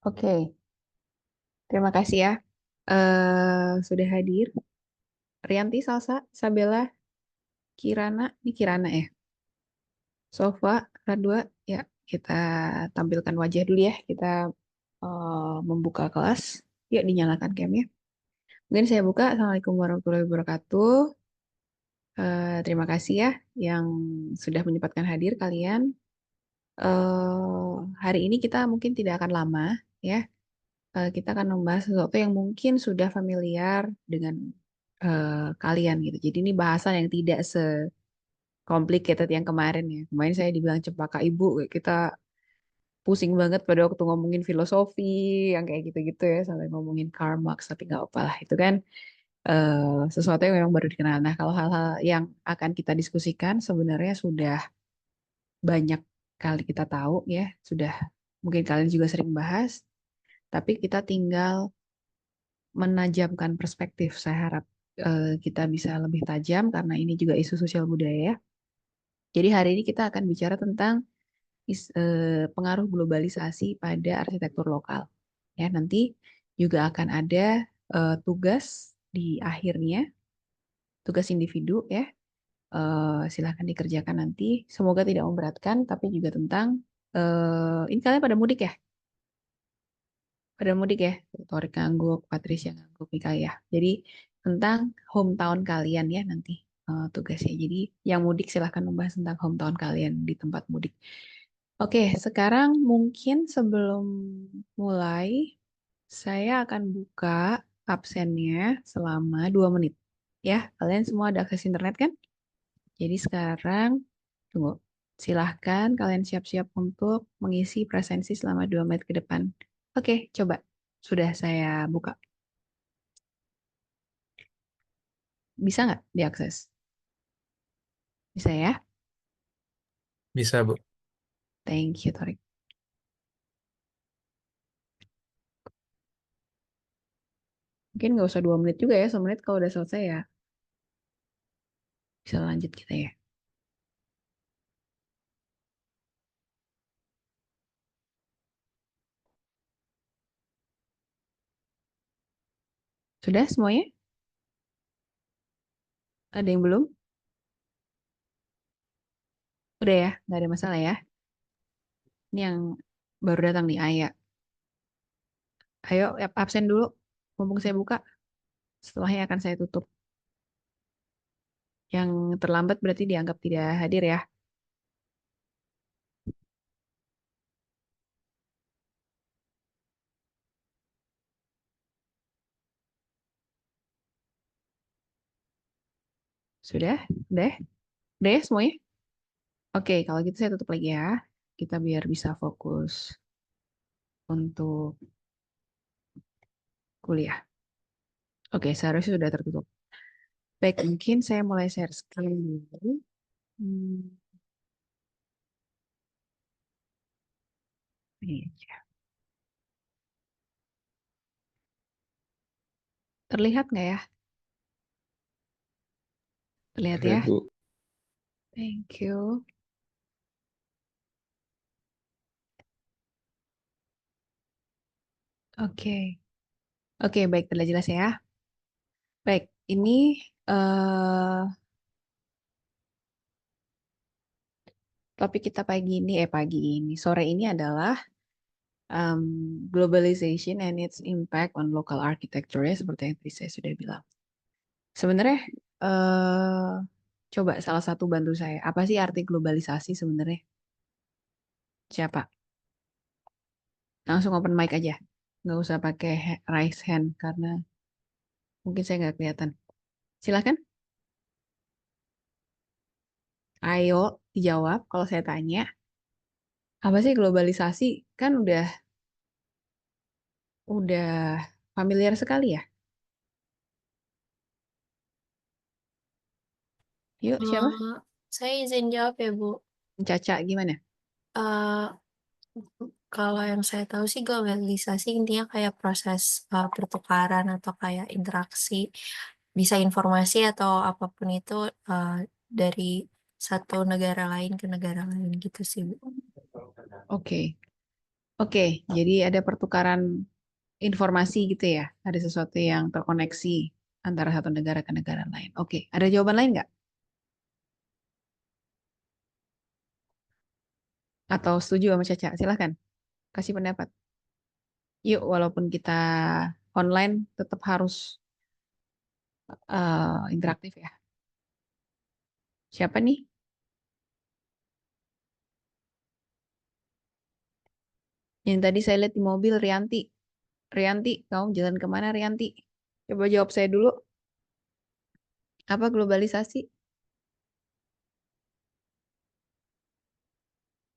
Oke, terima kasih ya. Sudah hadir. Rianti, Salsa, Sabella, Kirana, ini Kirana ya. Sofa, Radwa, ya kita tampilkan wajah dulu ya. Kita membuka kelas. Yuk dinyalakan camnya. Mungkin saya buka. Assalamualaikum warahmatullahi wabarakatuh. Terima kasih ya yang sudah menyempatkan hadir kalian. Hari ini kita mungkin tidak akan lama ya. Kita akan membahas sesuatu yang mungkin sudah familiar dengan kalian gitu. Jadi ini bahasan yang tidak se-complicated yang kemarin ya. Kemarin saya dibilang cempaka ibu, kita pusing banget pada waktu ngomongin filosofi, yang kayak gitu-gitu ya, sampai ngomongin Karl Marx, tapi nggak apa lah. Itu kan sesuatu yang memang baru dikenal. Nah, kalau hal-hal yang akan kita diskusikan sebenarnya sudah banyak kali kita tahu ya, sudah mungkin kalian juga sering bahas, tapi kita tinggal menajamkan perspektif. Saya harap kita bisa lebih tajam karena ini juga isu sosial budaya. Jadi hari ini kita akan bicara tentang pengaruh globalisasi pada arsitektur lokal. Ya, nanti juga akan ada tugas di akhirnya, tugas individu ya. Silahkan dikerjakan nanti. Semoga tidak memberatkan, tapi juga tentang ini kalian pada mudik ya? Pada mudik ya, Torik ngangguk, Patricia ngangguk, Mika ya. Jadi tentang hometown kalian ya nanti tugasnya. Jadi yang mudik silahkan membahas tentang hometown kalian di tempat mudik. Oke, sekarang mungkin sebelum mulai, saya akan buka absennya selama 2 menit. Ya, kalian semua ada akses internet kan? Jadi sekarang, tunggu, silahkan kalian siap-siap untuk mengisi presensi selama 2 menit ke depan. Oke, coba. Sudah saya buka. Bisa nggak diakses? Bisa ya? Bisa, Bu. Thank you, Torik. Mungkin nggak usah 2 menit juga ya, 1 menit kalau udah selesai ya. Bisa lanjut kita ya. Sudah semuanya? Ada yang belum? Udah ya, nggak ada masalah ya. Ini yang baru datang nih, Aya. Ayo, absen dulu. Mumpung saya buka, setelahnya akan saya tutup. Yang terlambat berarti dianggap tidak hadir ya. Sudah? Udah? Udah ya semuanya? Oke, kalau gitu saya tutup lagi ya. Kita biar bisa fokus untuk kuliah. Oke, seharusnya sudah tertutup. Baik, mungkin saya mulai share screen dulu. Hmm, ini aja. Terlihat nggak ya? Terlihat ya? Lihat, Bu. Thank you. Oke. Oke, baik, telah jelas ya. Baik, ini eh topik kita pagi ini, sore ini adalah globalization and its impact on local architecture ya, seperti yang tadi saya sudah bilang. Sebenarnya, eh coba salah satu bantu saya. Apa sih arti globalisasi sebenarnya? Siapa? Langsung open mic aja. Nggak usah pakai raise hand karena mungkin saya nggak kelihatan. Silakan. Ayo dijawab kalau saya tanya. Apa sih globalisasi? Kan udah familiar sekali ya. Yuk, siapa? Eh, saya izin jawab ya, Bu. Caca gimana? Eh, Kalau yang saya tahu sih globalisasi intinya kayak proses pertukaran atau kayak interaksi, bisa informasi atau apapun itu eh, dari satu negara lain ke negara lain gitu sih, Bu. Oke. Oke, jadi ada pertukaran informasi gitu ya. Ada sesuatu yang terkoneksi antara satu negara ke negara lain. Oke, ada jawaban lain nggak? Atau setuju sama Caca? Silahkan, kasih pendapat. Yuk, walaupun kita online, tetap harus interaktif ya. Siapa nih? Yang tadi saya lihat di mobil, Rianti. Rianti, kamu jalan kemana, Rianti? Coba jawab saya dulu. Apa globalisasi?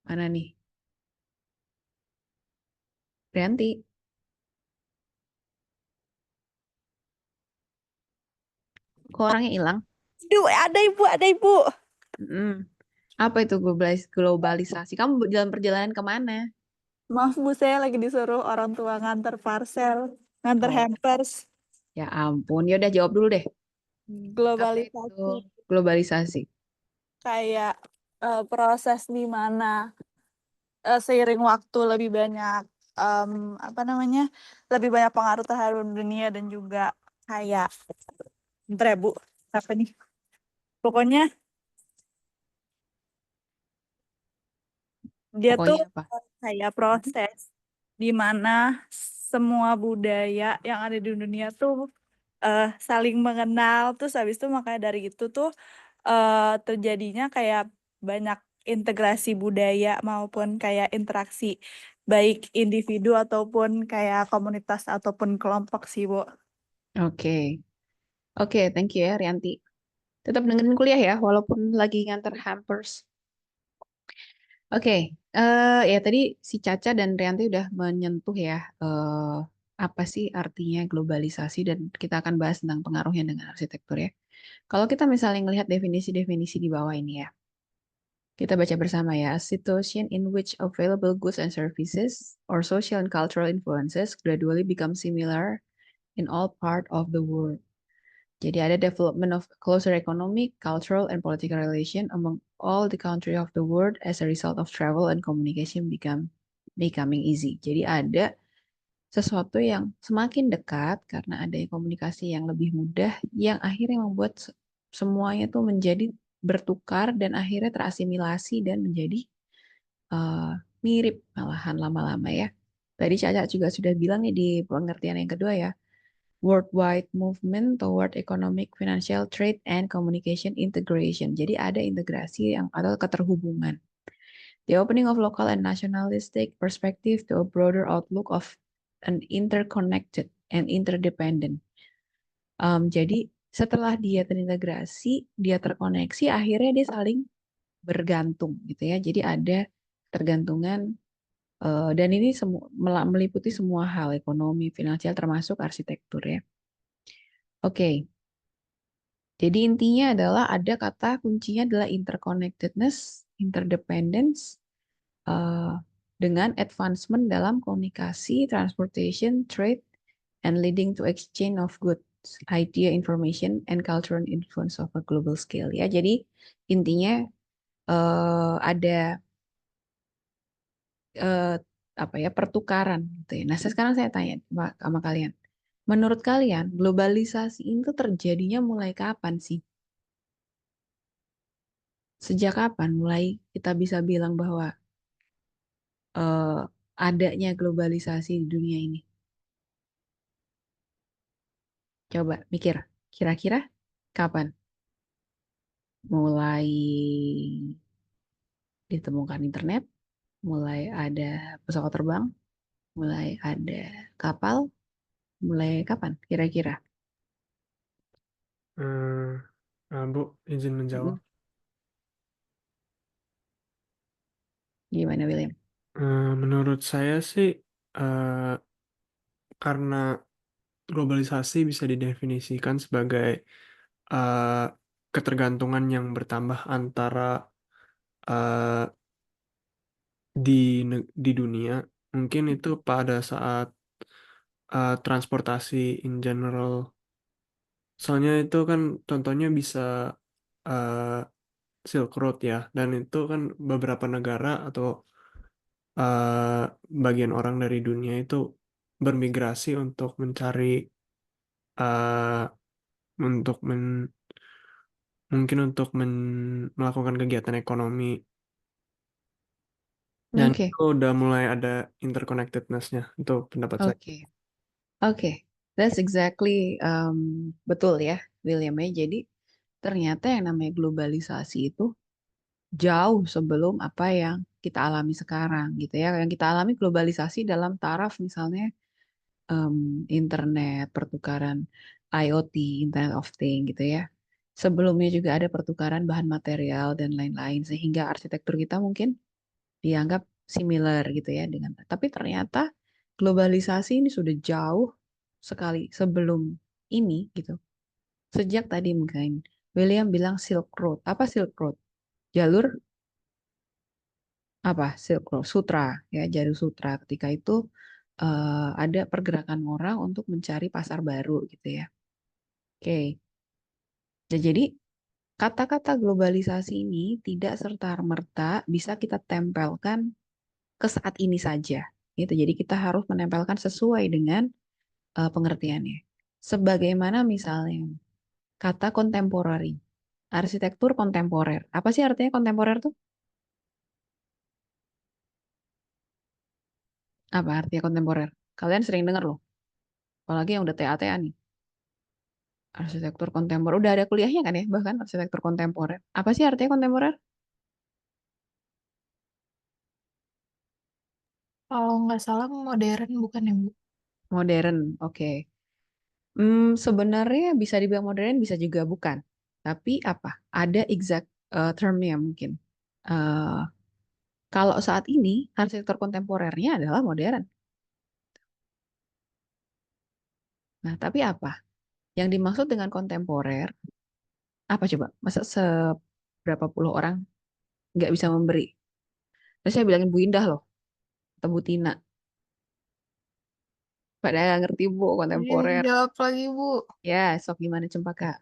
Mana nih? Rianti, kok orangnya hilang? Aduh, ada ibu. Mm. Apa itu globalisasi? Kamu jalan perjalanan kemana? Maaf Bu, saya lagi disuruh orang tua nganter parcel, nganter Oh, hampers. ya ampun. Ya udah jawab dulu deh. Apa itu Globalisasi globalisasi? kayak proses di mana seiring waktu lebih banyak em, apa namanya, lebih banyak pengaruh terhadap dunia dan juga kayak, bentar ya Bu, apa nih? Pokoknya dia tuh Pokoknya apa? kayak proses di mana semua budaya yang ada di dunia tuh saling mengenal, terus habis itu makanya dari itu tuh terjadinya kayak banyak integrasi budaya maupun kayak interaksi baik individu ataupun kayak komunitas ataupun kelompok sih, Bu. Oke. Oke, thank you ya, Rianti. Tetap dengerin kuliah ya, walaupun lagi nganter hampers. Oke, ya tadi si Caca dan Rianti udah menyentuh ya apa sih artinya globalisasi dan kita akan bahas tentang pengaruhnya dengan arsitektur ya. Kalau kita misalnya melihat definisi-definisi di bawah ini ya, kita baca bersama ya. A situation in which available goods and services or social and cultural influences gradually become similar in all part of the world. Jadi ada development of closer economic, cultural, and political relation among all the country of the world as a result of travel and communication becoming easy. Jadi ada sesuatu yang semakin dekat karena adanya komunikasi yang lebih mudah yang akhirnya membuat semuanya tuh menjadi bertukar dan akhirnya terasimilasi dan menjadi eh, mirip malahan lama-lama ya. Tadi Caca juga sudah bilang nih di pengertian yang kedua ya, worldwide movement toward economic, financial, trade, and communication integration. Jadi ada integrasi yang atau keterhubungan. The opening of local and nationalistic perspective to a broader outlook of an interconnected and interdependent. Jadi setelah dia terintegrasi, dia terkoneksi, akhirnya dia saling bergantung gitu ya. Jadi ada tergantungan dan ini meliputi semua hal ekonomi, finansial termasuk arsitektur ya. Oke, jadi intinya adalah ada kata kuncinya adalah interconnectedness, interdependence, eh, dengan advancement dalam komunikasi, transportation, trade, and leading to exchange of goods, idea, information, and cultural influence of a global scale. Ya, jadi intinya ada eh, apa ya pertukaran gitu ya. Nah, sekarang saya tanya sama kalian, menurut kalian globalisasi itu terjadinya mulai kapan sih? Sejak kapan mulai kita bisa bilang bahwa eh, adanya globalisasi di dunia ini? Coba mikir, kira-kira kapan mulai ditemukan internet, mulai ada pesawat terbang, mulai ada kapal, mulai kapan kira-kira? Eh, Bu, izin menjawab. Mm-mm. Gimana William? Menurut saya sih, eh, karena globalisasi bisa didefinisikan sebagai eh, ketergantungan yang bertambah antara eh, di dunia. Mungkin itu pada saat transportasi in general. Soalnya itu kan contohnya bisa eh, Silk Road ya, dan itu kan beberapa negara atau bagian orang dari dunia itu bermigrasi untuk mencari eh, untuk mungkin untuk melakukan kegiatan ekonomi dan Oke, itu udah mulai ada interconnectedness-nya itu pendapat saya. oke, oke. That's exactly betul ya, William ya. Jadi ternyata yang namanya globalisasi itu jauh sebelum apa yang kita alami sekarang gitu ya. Yang kita alami globalisasi dalam taraf misalnya internet, pertukaran IoT, Internet of Things gitu ya. Sebelumnya juga ada pertukaran bahan material dan lain-lain sehingga arsitektur kita mungkin dianggap similar gitu ya dengan. Tapi ternyata globalisasi ini sudah jauh sekali sebelum ini gitu. Sejak tadi mungkin William bilang Silk Road. Apa Silk Road? Jalur apa Silk Road Sutra ya, jalur sutra ketika itu ada pergerakan orang untuk mencari pasar baru gitu ya. Oke. Nah, jadi kata-kata globalisasi ini tidak serta-merta bisa kita tempelkan ke saat ini saja gitu. Jadi kita harus menempelkan sesuai dengan pengertiannya. Sebagaimana misalnya kata contemporary, arsitektur kontemporer. Apa sih artinya kontemporer tuh? Apa artinya kontemporer? Kalian sering dengar loh, apalagi yang udah TA-TA nih. Arsitektur kontemporer. Udah ada kuliahnya kan ya, bahkan arsitektur kontemporer. Apa sih artinya kontemporer? Kalau nggak salah modern bukan ya, Bu? Modern, oke. Sebenarnya bisa dibilang modern, bisa juga bukan. Tapi apa? Ada exact termnya mungkin. Eh, Kalau saat ini, arsitektur kontemporernya adalah modern. Nah, tapi apa? Yang dimaksud dengan kontemporer, apa coba? Masa seberapa puluh orang nggak bisa memberi? Terus saya bilangin Bu Indah loh, atau Bu Tina. Padahal nggak ngerti Bu, Izin kontemporer. jawab lagi, Bu. Ya, sok gimana Cempaka?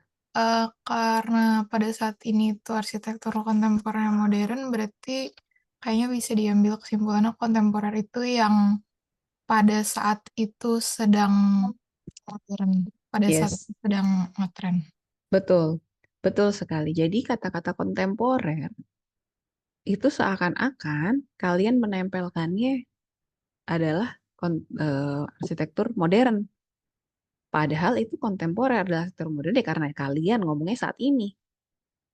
Karena pada saat ini tuh arsitektur kontemporer yang modern, berarti kayaknya bisa diambil kesimpulannya kontemporer itu yang pada saat itu sedang modern, pada saat Yes, itu sedang ngetren. betul. Betul sekali. Jadi kata-kata kontemporer itu seakan-akan kalian menempelkannya adalah arsitektur modern. Padahal itu kontemporer adalah arsitektur modern ya karena kalian ngomongnya saat ini.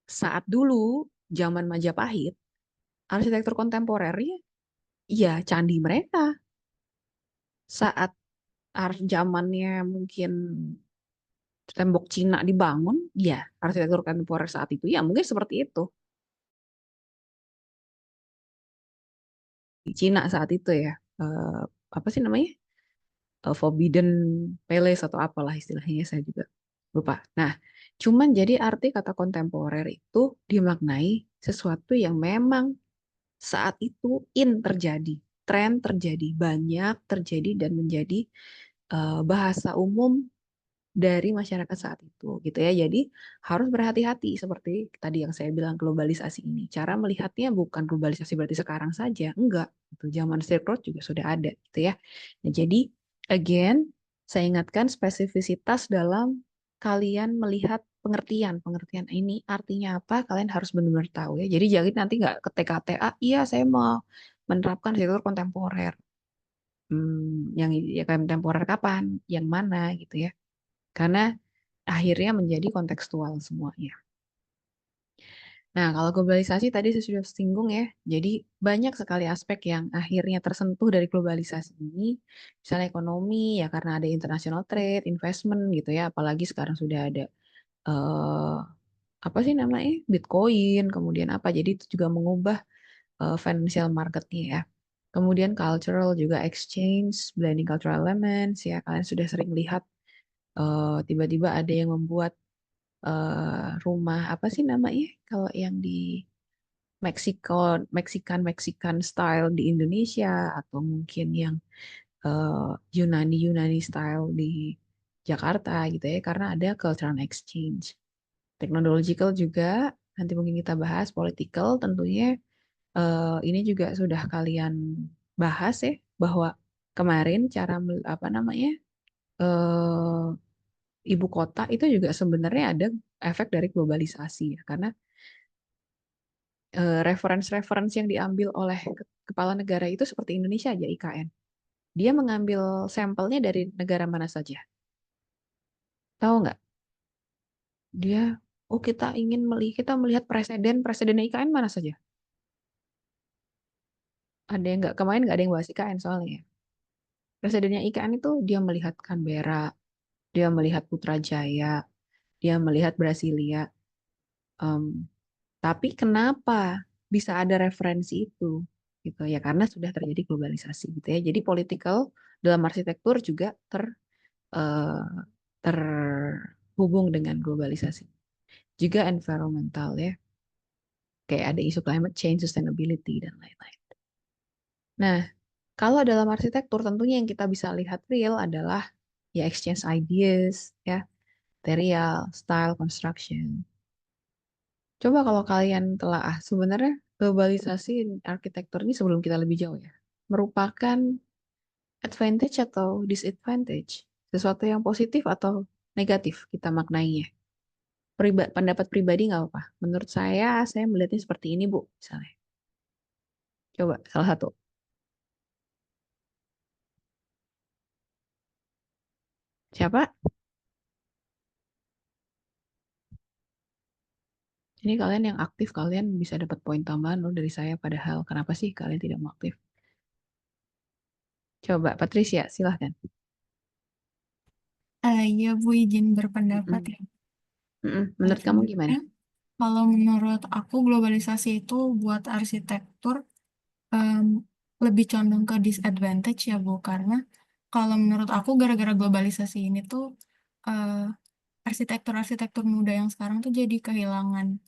Saat dulu, zaman Majapahit, arsitektur kontemporernya ya candi mereka. Saat zamannya mungkin tembok Cina dibangun, ya arsitektur kontemporer saat itu ya mungkin seperti itu. Di Cina saat itu ya, eh, apa sih namanya? Forbidden Palace atau apalah istilahnya saya juga lupa. Nah, cuman jadi arti kata kontemporer itu dimaknai sesuatu yang memang saat itu in terjadi, tren terjadi, banyak terjadi dan menjadi bahasa umum dari masyarakat saat itu gitu ya. Jadi harus berhati-hati seperti tadi yang saya bilang globalisasi ini. Cara melihatnya bukan globalisasi berarti sekarang saja, enggak. Itu zaman Silk Road juga sudah ada gitu ya. Nah, jadi again saya ingatkan spesifisitas dalam kalian melihat pengertian ini artinya apa kalian harus benar-benar tahu ya. Jadi jangan nanti nggak ke TKTA, iya saya mau menerapkan arsitektur kontemporer. Yang ya kontemporer kapan, yang mana gitu ya. Karena akhirnya menjadi kontekstual semuanya. Nah, kalau globalisasi tadi saya sudah singgung ya, jadi banyak sekali aspek yang akhirnya tersentuh dari globalisasi ini, misalnya ekonomi ya karena ada international trade, investment gitu ya, apalagi sekarang sudah ada eh, apa sih namanya Bitcoin, kemudian apa, jadi itu juga mengubah financial marketnya ya. Kemudian cultural juga exchange, blending cultural elements ya, kalian sudah sering lihat tiba-tiba ada yang membuat rumah apa sih namanya kalau yang di Mexican style di Indonesia atau mungkin yang Yunani style di Jakarta gitu ya karena ada cultural exchange. Technological juga nanti mungkin kita bahas political tentunya ini juga sudah kalian bahas ya bahwa kemarin cara apa namanya eh, ibu kota itu juga sebenarnya ada efek dari globalisasi ya karena reference-reference yang diambil oleh kepala negara itu seperti Indonesia aja IKN. Dia mengambil sampelnya dari negara mana saja. Tahu nggak? Dia, oh kita melihat presiden IKN mana saja. Ada yang nggak kemarin nggak ada yang bahas IKN soalnya ya. Presidennya IKN itu dia melihat Canberra, dia melihat Putrajaya, dia melihat Brasilia. Em, tapi kenapa bisa ada referensi itu? Gitu ya karena sudah terjadi globalisasi gitu ya. Jadi political dalam arsitektur juga eh, terhubung dengan globalisasi. Juga environmental ya. Kayak ada isu climate change, sustainability dan lain-lain. Nah, kalau dalam arsitektur tentunya yang kita bisa lihat real adalah ya exchange ideas ya, material, style, construction. Coba kalau kalian telah sebenarnya globalisasi arsitektur ini sebelum kita lebih jauh ya, merupakan advantage atau disadvantage, sesuatu yang positif atau negatif kita maknainya. Pendapat pribadi nggak apa-apa. Menurut saya melihatnya seperti ini Bu, misalnya. Coba salah satu. Siapa? Ini kalian yang aktif, kalian bisa dapat poin tambahan loh dari saya. Padahal kenapa sih kalian tidak mau aktif? Coba Patricia, silahkan. Iya, Bu, izin berpendapat Mm-mm. ya. Menurut kamu gimana? Sebenarnya kalau menurut aku globalisasi itu buat arsitektur em, lebih condong ke disadvantage ya, Bu, karena kalau menurut aku gara-gara globalisasi ini tuh eh, arsitektur-arsitektur muda yang sekarang tuh jadi kehilangan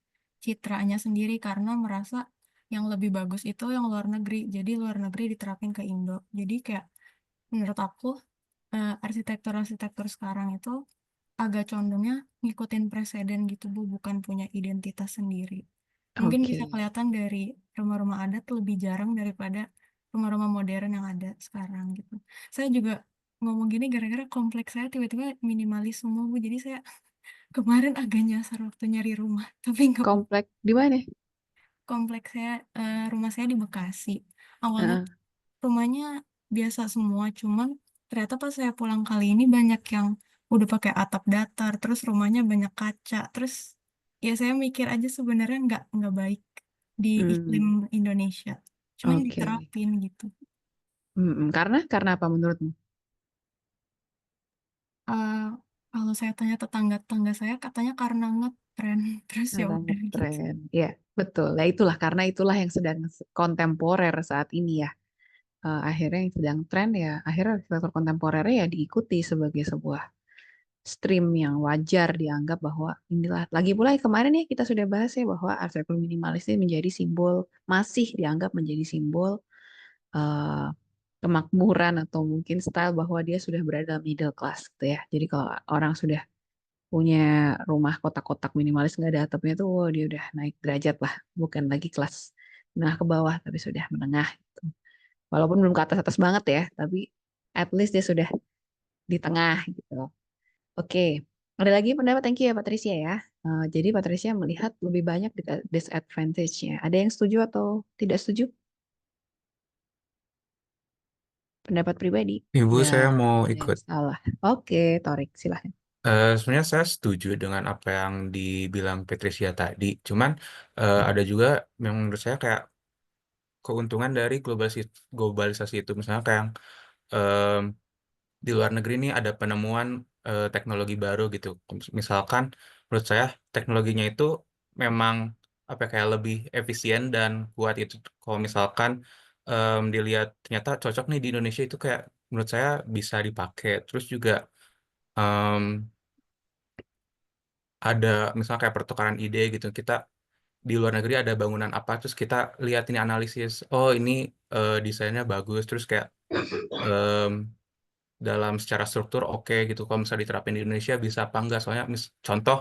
citranya sendiri karena merasa yang lebih bagus itu yang luar negeri. Jadi luar negeri diterapin ke Indo. Jadi kayak menurut aku arsitektur-arsitektur sekarang itu agak condongnya ngikutin preseden gitu Bu, bukan punya identitas sendiri. Mungkin bisa Oke. kelihatan dari rumah-rumah adat lebih jarang daripada rumah-rumah modern yang ada sekarang gitu. Saya juga ngomong gini gara-gara kompleks saya tiba-tiba minimalis semua Bu, jadi saya kemarin agak nyasar waktu nyari rumah, tapi nggak apa-apa. Komplek di mana? Kompleks saya, rumah saya di Bekasi. Awalnya Heeh. rumahnya biasa semua, cuman ternyata pas saya pulang kali ini banyak yang udah pakai atap datar, terus rumahnya banyak kaca, terus ya saya mikir aja sebenarnya nggak baik di iklim Hmm, Indonesia, cuman oke. diterapin gitu. Karena apa menurutmu? Eh, Kalau saya tanya tetangga-tetangga saya katanya karena ngetren, terus ya Karena udah gitu. ngetren. Ya, betul. Nah, karena itulah yang sedang kontemporer saat ini ya. Akhirnya yang sedang tren ya, akhirnya arsitektur kontemporernya ya diikuti sebagai sebuah stream yang wajar dianggap bahwa inilah. Lagi pula kemarin ya kita sudah bahas ya bahwa arsitektur minimalis ini menjadi simbol, masih dianggap menjadi simbol eh, kemakmuran atau mungkin style bahwa dia sudah berada dalam middle class gitu ya. Jadi kalau orang sudah punya rumah kotak-kotak minimalis nggak ada atapnya tuh, wow, dia udah naik derajat lah, bukan lagi kelas menengah ke bawah, tapi sudah menengah. Gitu. Walaupun belum ke atas-atas banget ya, tapi at least dia sudah di tengah gitu. Oke, ada lagi pendapat thank you ya Patricia ya. Jadi Patricia melihat lebih banyak disadvantage-nya. Ada yang setuju atau tidak setuju? Pendapat pribadi? Ibu, Ya, saya mau ada yang ikut. salah. Oke, Torik, silahkan. Sebenarnya saya setuju dengan apa yang dibilang Patricia tadi. Cuman ada juga yang menurut saya kayak keuntungan dari globalisasi itu. Misalnya kayak em, di luar negeri ini ada penemuan teknologi baru gitu. Misalkan menurut saya teknologinya itu memang apa ya, kayak lebih efisien dan kuat itu. Kalau misalkan dilihat ternyata cocok nih di Indonesia itu kayak menurut saya bisa dipakai. Terus juga em, ada misalnya kayak pertukaran ide gitu. Kita di luar negeri ada bangunan apa, terus kita lihat ini analisis, oh ini desainnya bagus, terus kayak em, dalam secara struktur oke gitu. Kalau misalnya diterapin di Indonesia bisa apa enggak? Soalnya contoh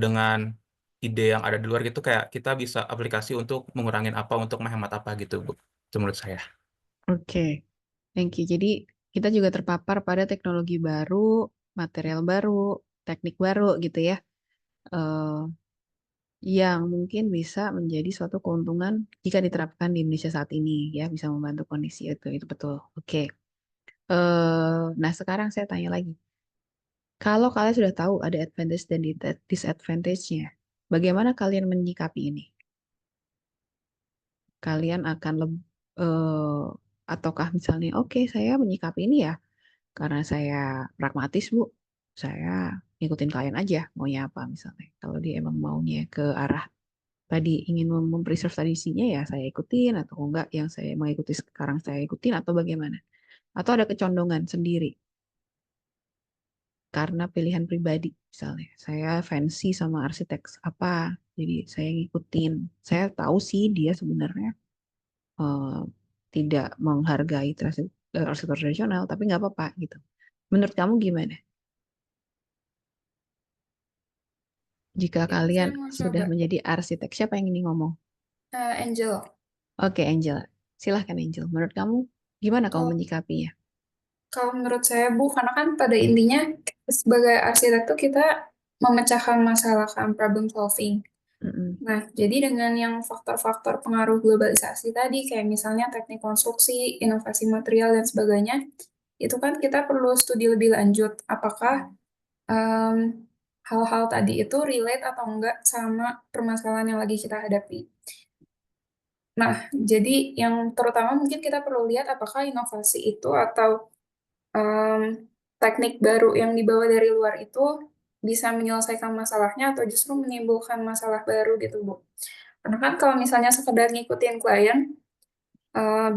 dengan ide yang ada di luar gitu kayak kita bisa aplikasi untuk mengurangin apa, untuk menghemat apa gitu, Bu. Itu menurut saya. Oke, thank you. Jadi kita juga terpapar pada teknologi baru, material baru, teknik baru gitu ya, eh, yang mungkin bisa menjadi suatu keuntungan jika diterapkan di Indonesia saat ini ya, bisa membantu kondisi itu betul. Oke. Nah sekarang saya tanya lagi, kalau kalian sudah tahu ada advantage dan disadvantage-nya, bagaimana kalian menyikapi ini? Kalian akan ataukah misalnya, oke saya menyikapi ini ya karena saya pragmatis Bu, saya ngikutin klien aja maunya apa misalnya. Kalau dia emang maunya ke arah tadi ingin mempreserve tradisinya ya saya ikutin, atau enggak yang saya mau ikuti sekarang saya ikutin, atau bagaimana? Atau ada kecondongan sendiri karena pilihan pribadi misalnya. Saya fancy sama arsitek apa, jadi saya ngikutin. Saya tahu sih dia sebenarnya eh, tidak menghargai arsitektur tradisional, tapi nggak apa-apa gitu. Menurut kamu gimana? Jika kalian Saya mau sudah coba. menjadi arsitek, siapa yang ini ngomong? Angel, Oke, Angel. Silahkan, Angel. Menurut kamu, gimana kamu kalau menyikapinya? kalau menurut saya Bu, karena kan pada intinya sebagai arsitek tuh kita memecahkan masalah kan, problem solving. Mm-mm, Nah, jadi dengan yang faktor-faktor pengaruh globalisasi tadi, kayak misalnya teknik konstruksi, inovasi material, dan sebagainya, itu kan kita perlu studi lebih lanjut, apakah em, hal-hal tadi itu relate atau enggak sama permasalahan yang lagi kita hadapi. Nah, jadi yang terutama mungkin kita perlu lihat apakah inovasi itu atau em, teknik baru yang dibawa dari luar itu bisa menyelesaikan masalahnya atau justru menimbulkan masalah baru gitu, Bu. Karena kan kalau misalnya sekedar ngikutin klien,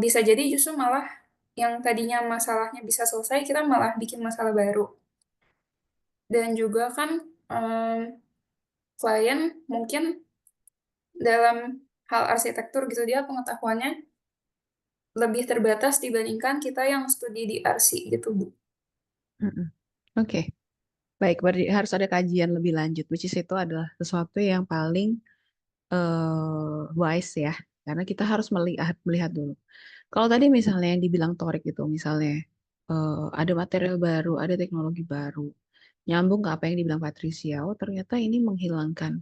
bisa jadi justru malah yang tadinya masalahnya bisa selesai, kita malah bikin masalah baru. Dan juga kan em, klien mungkin dalam hal arsitektur gitu dia pengetahuannya lebih terbatas dibandingkan kita yang studi di arsi gitu, Bu. mm-mm. Oke, baik. Berarti harus ada kajian lebih lanjut, which is itu adalah sesuatu yang paling wise ya, karena kita harus melihat dulu. Kalau tadi misalnya yang dibilang Torik itu, misalnya ada material baru, ada teknologi baru, nyambung ke apa yang dibilang Patricia, oh ternyata ini menghilangkan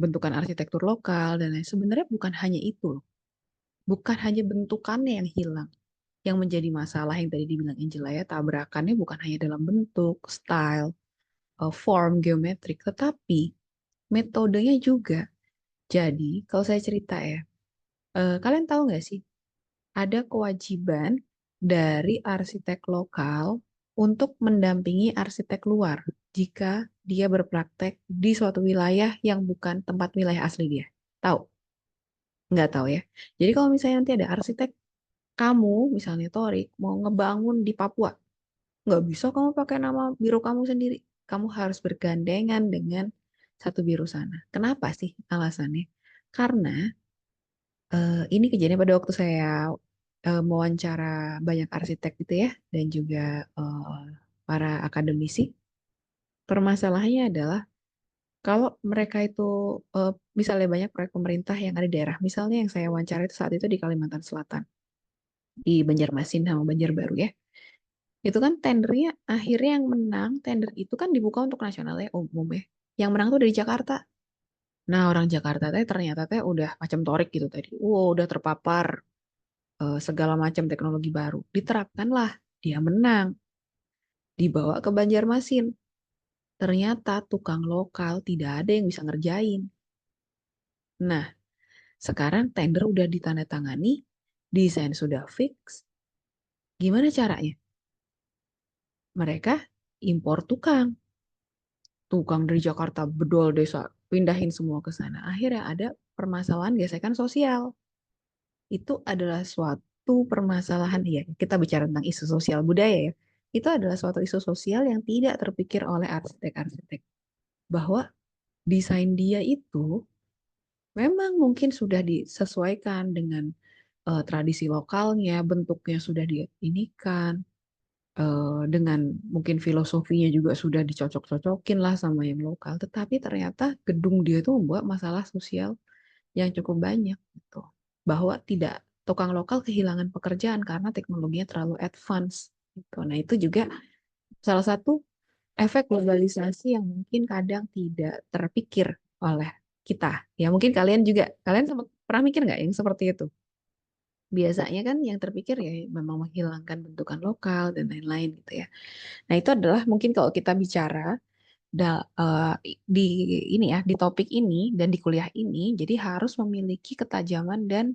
bentukan arsitektur lokal dan lain. Sebenarnya bukan hanya itu loh. Bukan hanya bentukannya yang hilang, yang menjadi masalah yang tadi dibilang Angela ya, tabrakannya bukan hanya dalam bentuk, style, form, geometrik, tetapi metodenya juga. Jadi, kalau saya cerita ya, kalian tahu nggak sih, ada kewajiban dari arsitek lokal untuk mendampingi arsitek luar jika dia berpraktek di suatu wilayah yang bukan tempat wilayah asli dia. Tahu? Nggak tahu ya. Jadi kalau misalnya nanti ada arsitek kamu, misalnya Torik, mau ngebangun di Papua, nggak bisa kamu pakai nama biro kamu sendiri. Kamu harus bergandengan dengan satu biro sana. Kenapa sih alasannya? Karena ini kejadian pada waktu saya mewawancara banyak arsitek gitu ya, dan juga para akademisi. Permasalahannya adalah kalau mereka itu misalnya banyak proyek pemerintah yang ada di daerah, misalnya yang saya wawancara itu saat itu di Kalimantan Selatan, di Banjarmasin sama Banjarbaru ya. Itu kan tendernya akhirnya yang menang tender itu kan dibuka untuk nasional ya umum ya. Yang menang tuh dari Jakarta. Nah orang Jakarta teh ternyata teh udah macam Torik gitu tadi. Wow udah terpapar segala macam teknologi baru. Diterapkanlah dia menang. Dibawa ke Banjarmasin. Ternyata tukang lokal tidak ada yang bisa ngerjain. Nah sekarang tender udah ditandatangani, desain sudah fix. Gimana caranya? Mereka impor tukang. Tukang dari Jakarta bedol desa pindahin semua ke sana. Akhirnya ada permasalahan gesekan sosial. Itu adalah suatu permasalahan ya. Kita bicara tentang isu sosial budaya ya. Itu adalah suatu isu sosial yang tidak terpikir oleh arsitek-arsitek, bahwa desain dia itu memang mungkin sudah disesuaikan dengan tradisi lokalnya, bentuknya sudah diinikan, dengan mungkin filosofinya juga sudah dicocok-cocokin lah sama yang lokal, tetapi ternyata gedung dia itu membuat masalah sosial yang cukup banyak gitu. Bahwa tidak tukang lokal kehilangan pekerjaan karena teknologinya terlalu advance gitu. Nah, itu juga salah satu efek globalisasi yang mungkin kadang tidak terpikir oleh kita. Ya, mungkin kalian sempat pernah mikir nggak yang seperti itu? Biasanya kan yang terpikir ya memang menghilangkan bentukan lokal dan lain-lain gitu ya. Nah, itu adalah mungkin kalau kita bicara di ini ya, di topik ini dan di kuliah ini, jadi harus memiliki ketajaman dan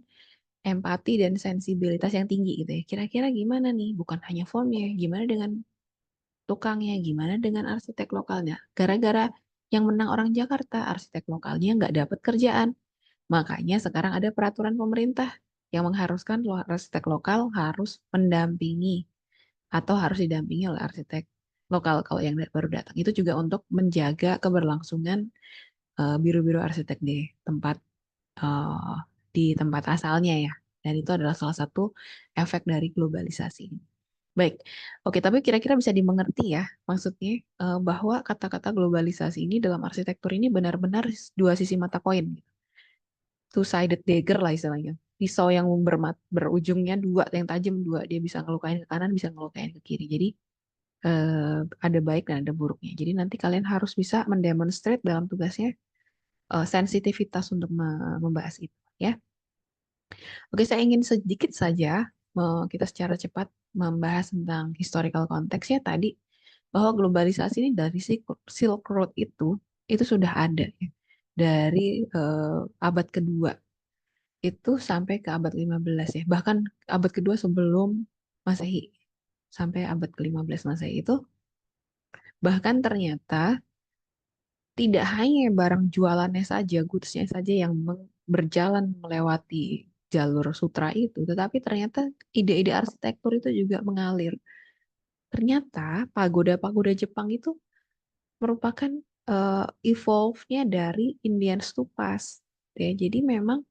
empati dan sensibilitas yang tinggi gitu ya. Kira-kira gimana nih? Bukan hanya formnya, gimana dengan tukangnya, gimana dengan arsitek lokalnya? Gara-gara yang menang orang Jakarta, arsitek lokalnya nggak dapat kerjaan. Makanya sekarang ada peraturan pemerintah yang mengharuskan arsitek lokal harus mendampingi atau harus didampingi oleh arsitek lokal kalau yang baru datang. Itu juga untuk menjaga keberlangsungan biru-biru arsitek eh, di tempat asalnya ya. Dan itu adalah salah satu efek dari globalisasi. Baik, oke, tapi kira-kira bisa dimengerti ya, maksudnya bahwa kata-kata globalisasi ini dalam arsitektur ini benar-benar dua sisi mata koin, two-sided dagger lah istilahnya. Pisau yang berujungnya dua, yang tajam dua, dia bisa ngelukain ke kanan, bisa ngelukain ke kiri. Jadi ada baik dan ada buruknya. Jadi nanti kalian harus bisa mendemonstrate dalam tugasnya sensitivitas untuk membahas itu, ya. Oke, saya ingin sedikit saja kita secara cepat membahas tentang historical context ya tadi bahwa globalisasi ini dari Silk Road itu sudah ada ya. Dari abad kedua itu sampai ke abad 15 ya. Bahkan abad kedua sebelum Masehi sampai abad ke-15 Masehi itu bahkan ternyata tidak hanya barang jualannya saja, goods-nya saja yang berjalan melewati jalur sutra itu, tetapi ternyata ide-ide arsitektur itu juga mengalir. Ternyata pagoda-pagoda Jepang itu merupakan evolve-nya dari Indian stupas. Ya, jadi memang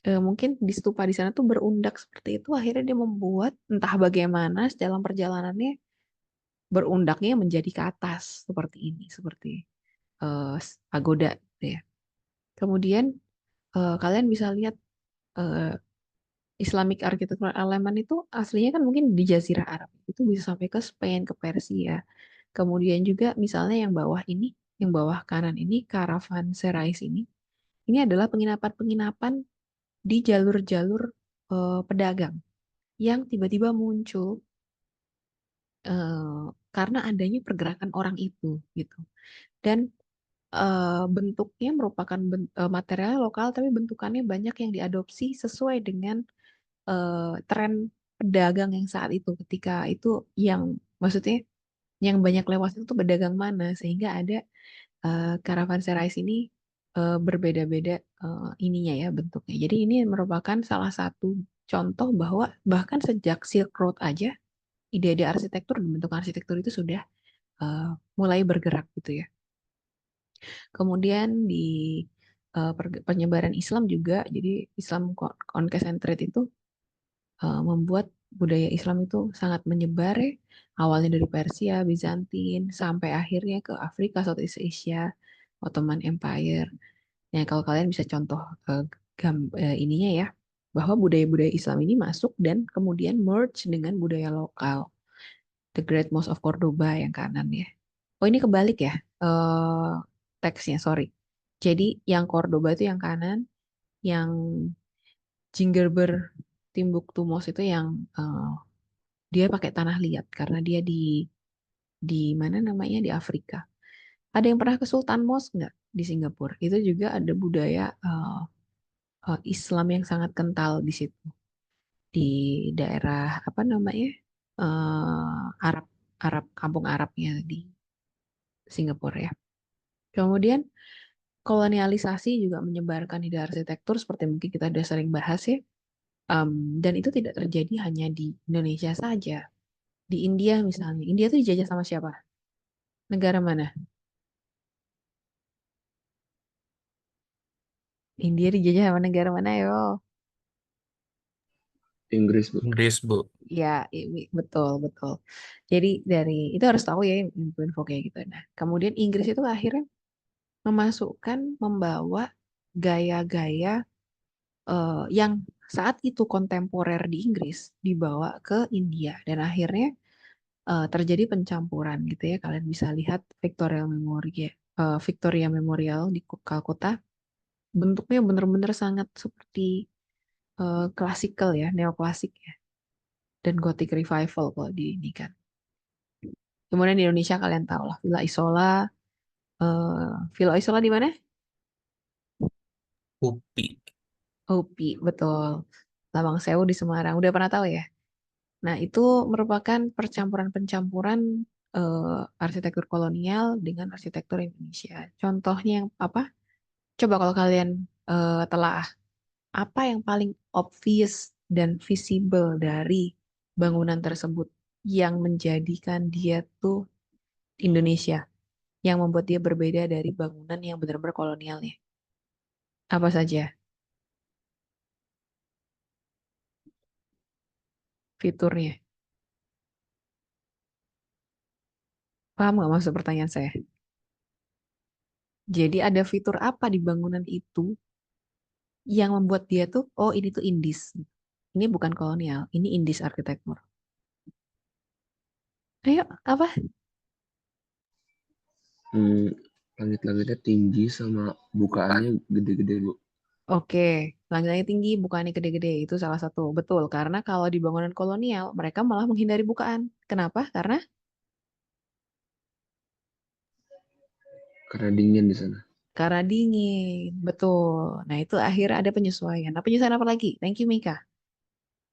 mungkin di stupa di sana tuh berundak seperti itu, akhirnya dia membuat entah bagaimana dalam perjalanannya berundaknya menjadi ke atas seperti ini, seperti pagoda gitu ya. Kemudian kalian bisa lihat eh, Islamic architectural element itu aslinya kan mungkin di Jazirah Arab. Itu bisa sampai ke Spain, ke Persia. Kemudian juga misalnya yang bawah ini, yang bawah kanan ini, Caravanserais ini adalah penginapan-penginapan di jalur-jalur pedagang yang tiba-tiba muncul karena adanya pergerakan orang itu gitu. Dan bentuknya merupakan material lokal, tapi bentukannya banyak yang diadopsi sesuai dengan tren pedagang yang saat itu. Ketika itu yang maksudnya yang banyak lewat itu pedagang mana, sehingga ada Caravanserais ini berbeda-beda ininya ya bentuknya. Jadi ini merupakan salah satu contoh bahwa bahkan sejak Silk Road aja ide-ide arsitektur dan bentuk arsitektur itu sudah uh, mulai bergerak gitu ya. Kemudian di penyebaran Islam juga, jadi Islam Concentrate itu membuat budaya Islam itu sangat menyebar ya. Awalnya dari Persia, Bizantin, sampai akhirnya ke Afrika, Southeast Asia, Ottoman Empire. Nah, kalau kalian bisa contoh ininya ya, bahwa budaya-budaya Islam ini masuk dan kemudian merge dengan budaya lokal. The Great Mosque of Cordoba yang kanan ya. Oh, ini kebalik ya teksnya, sorry. Jadi yang Cordoba itu yang kanan, yang Gingerbread Timbuktu Mosque itu yang dia pakai tanah liat karena dia di mana namanya di Afrika. Ada yang pernah ke Sultan Mosque nggak di Singapura? Itu juga ada budaya Islam yang sangat kental di situ. Di daerah apa namanya Arab Arab kampung Arabnya di Singapura ya. Kemudian kolonialisasi juga menyebarkan ide arsitektur seperti mungkin kita sudah sering bahas ya. Dan itu tidak terjadi hanya di Indonesia saja. Di India misalnya. India itu dijajah sama siapa? Negara mana? India dijajah sama negara mana yo? Inggris, Bu. Inggris, Bu. Ya, betul, betul. Jadi dari itu harus tahu ya info-info kayak gitu. Nah, kemudian Inggris itu akhirnya membawa gaya-gaya yang saat itu kontemporer di Inggris dibawa ke India dan akhirnya terjadi pencampuran gitu ya. Kalian bisa lihat Victoria Memorial di Kalkuta. Bentuknya benar-benar sangat seperti klasikal ya, neoklasik ya, dan Gothic Revival kalau di ini kan. Kemudian di Indonesia kalian tahu lah Villa Isola. Villa Isola di mana? UPI. UPI, betul. Lawang Sewu di Semarang. Udah pernah tahu ya? Nah, itu merupakan percampuran-pencampuran arsitektur kolonial dengan arsitektur Indonesia. Contohnya yang apa? Coba kalau kalian telah apa yang paling obvious dan visible dari bangunan tersebut yang menjadikan dia tuh Indonesia, yang membuat dia berbeda dari bangunan yang benar-benar kolonialnya. Apa saja fiturnya? Paham nggak maksud pertanyaan saya? Jadi ada fitur apa di bangunan itu yang membuat dia tuh, oh ini tuh Indis. Ini bukan kolonial, ini Indis arsitektur. Ayo, apa? Langit-langitnya tinggi sama bukaannya gede-gede, Bu. Oke, langitnya tinggi, bukannya gede-gede. Itu salah satu. Betul, karena kalau di bangunan kolonial, mereka malah menghindari bukaan. Kenapa? Karena dingin di sana. Karena dingin. Betul. Nah, itu akhirnya ada penyesuaian. Nah, penyesuaian apa lagi? Thank you, Mika.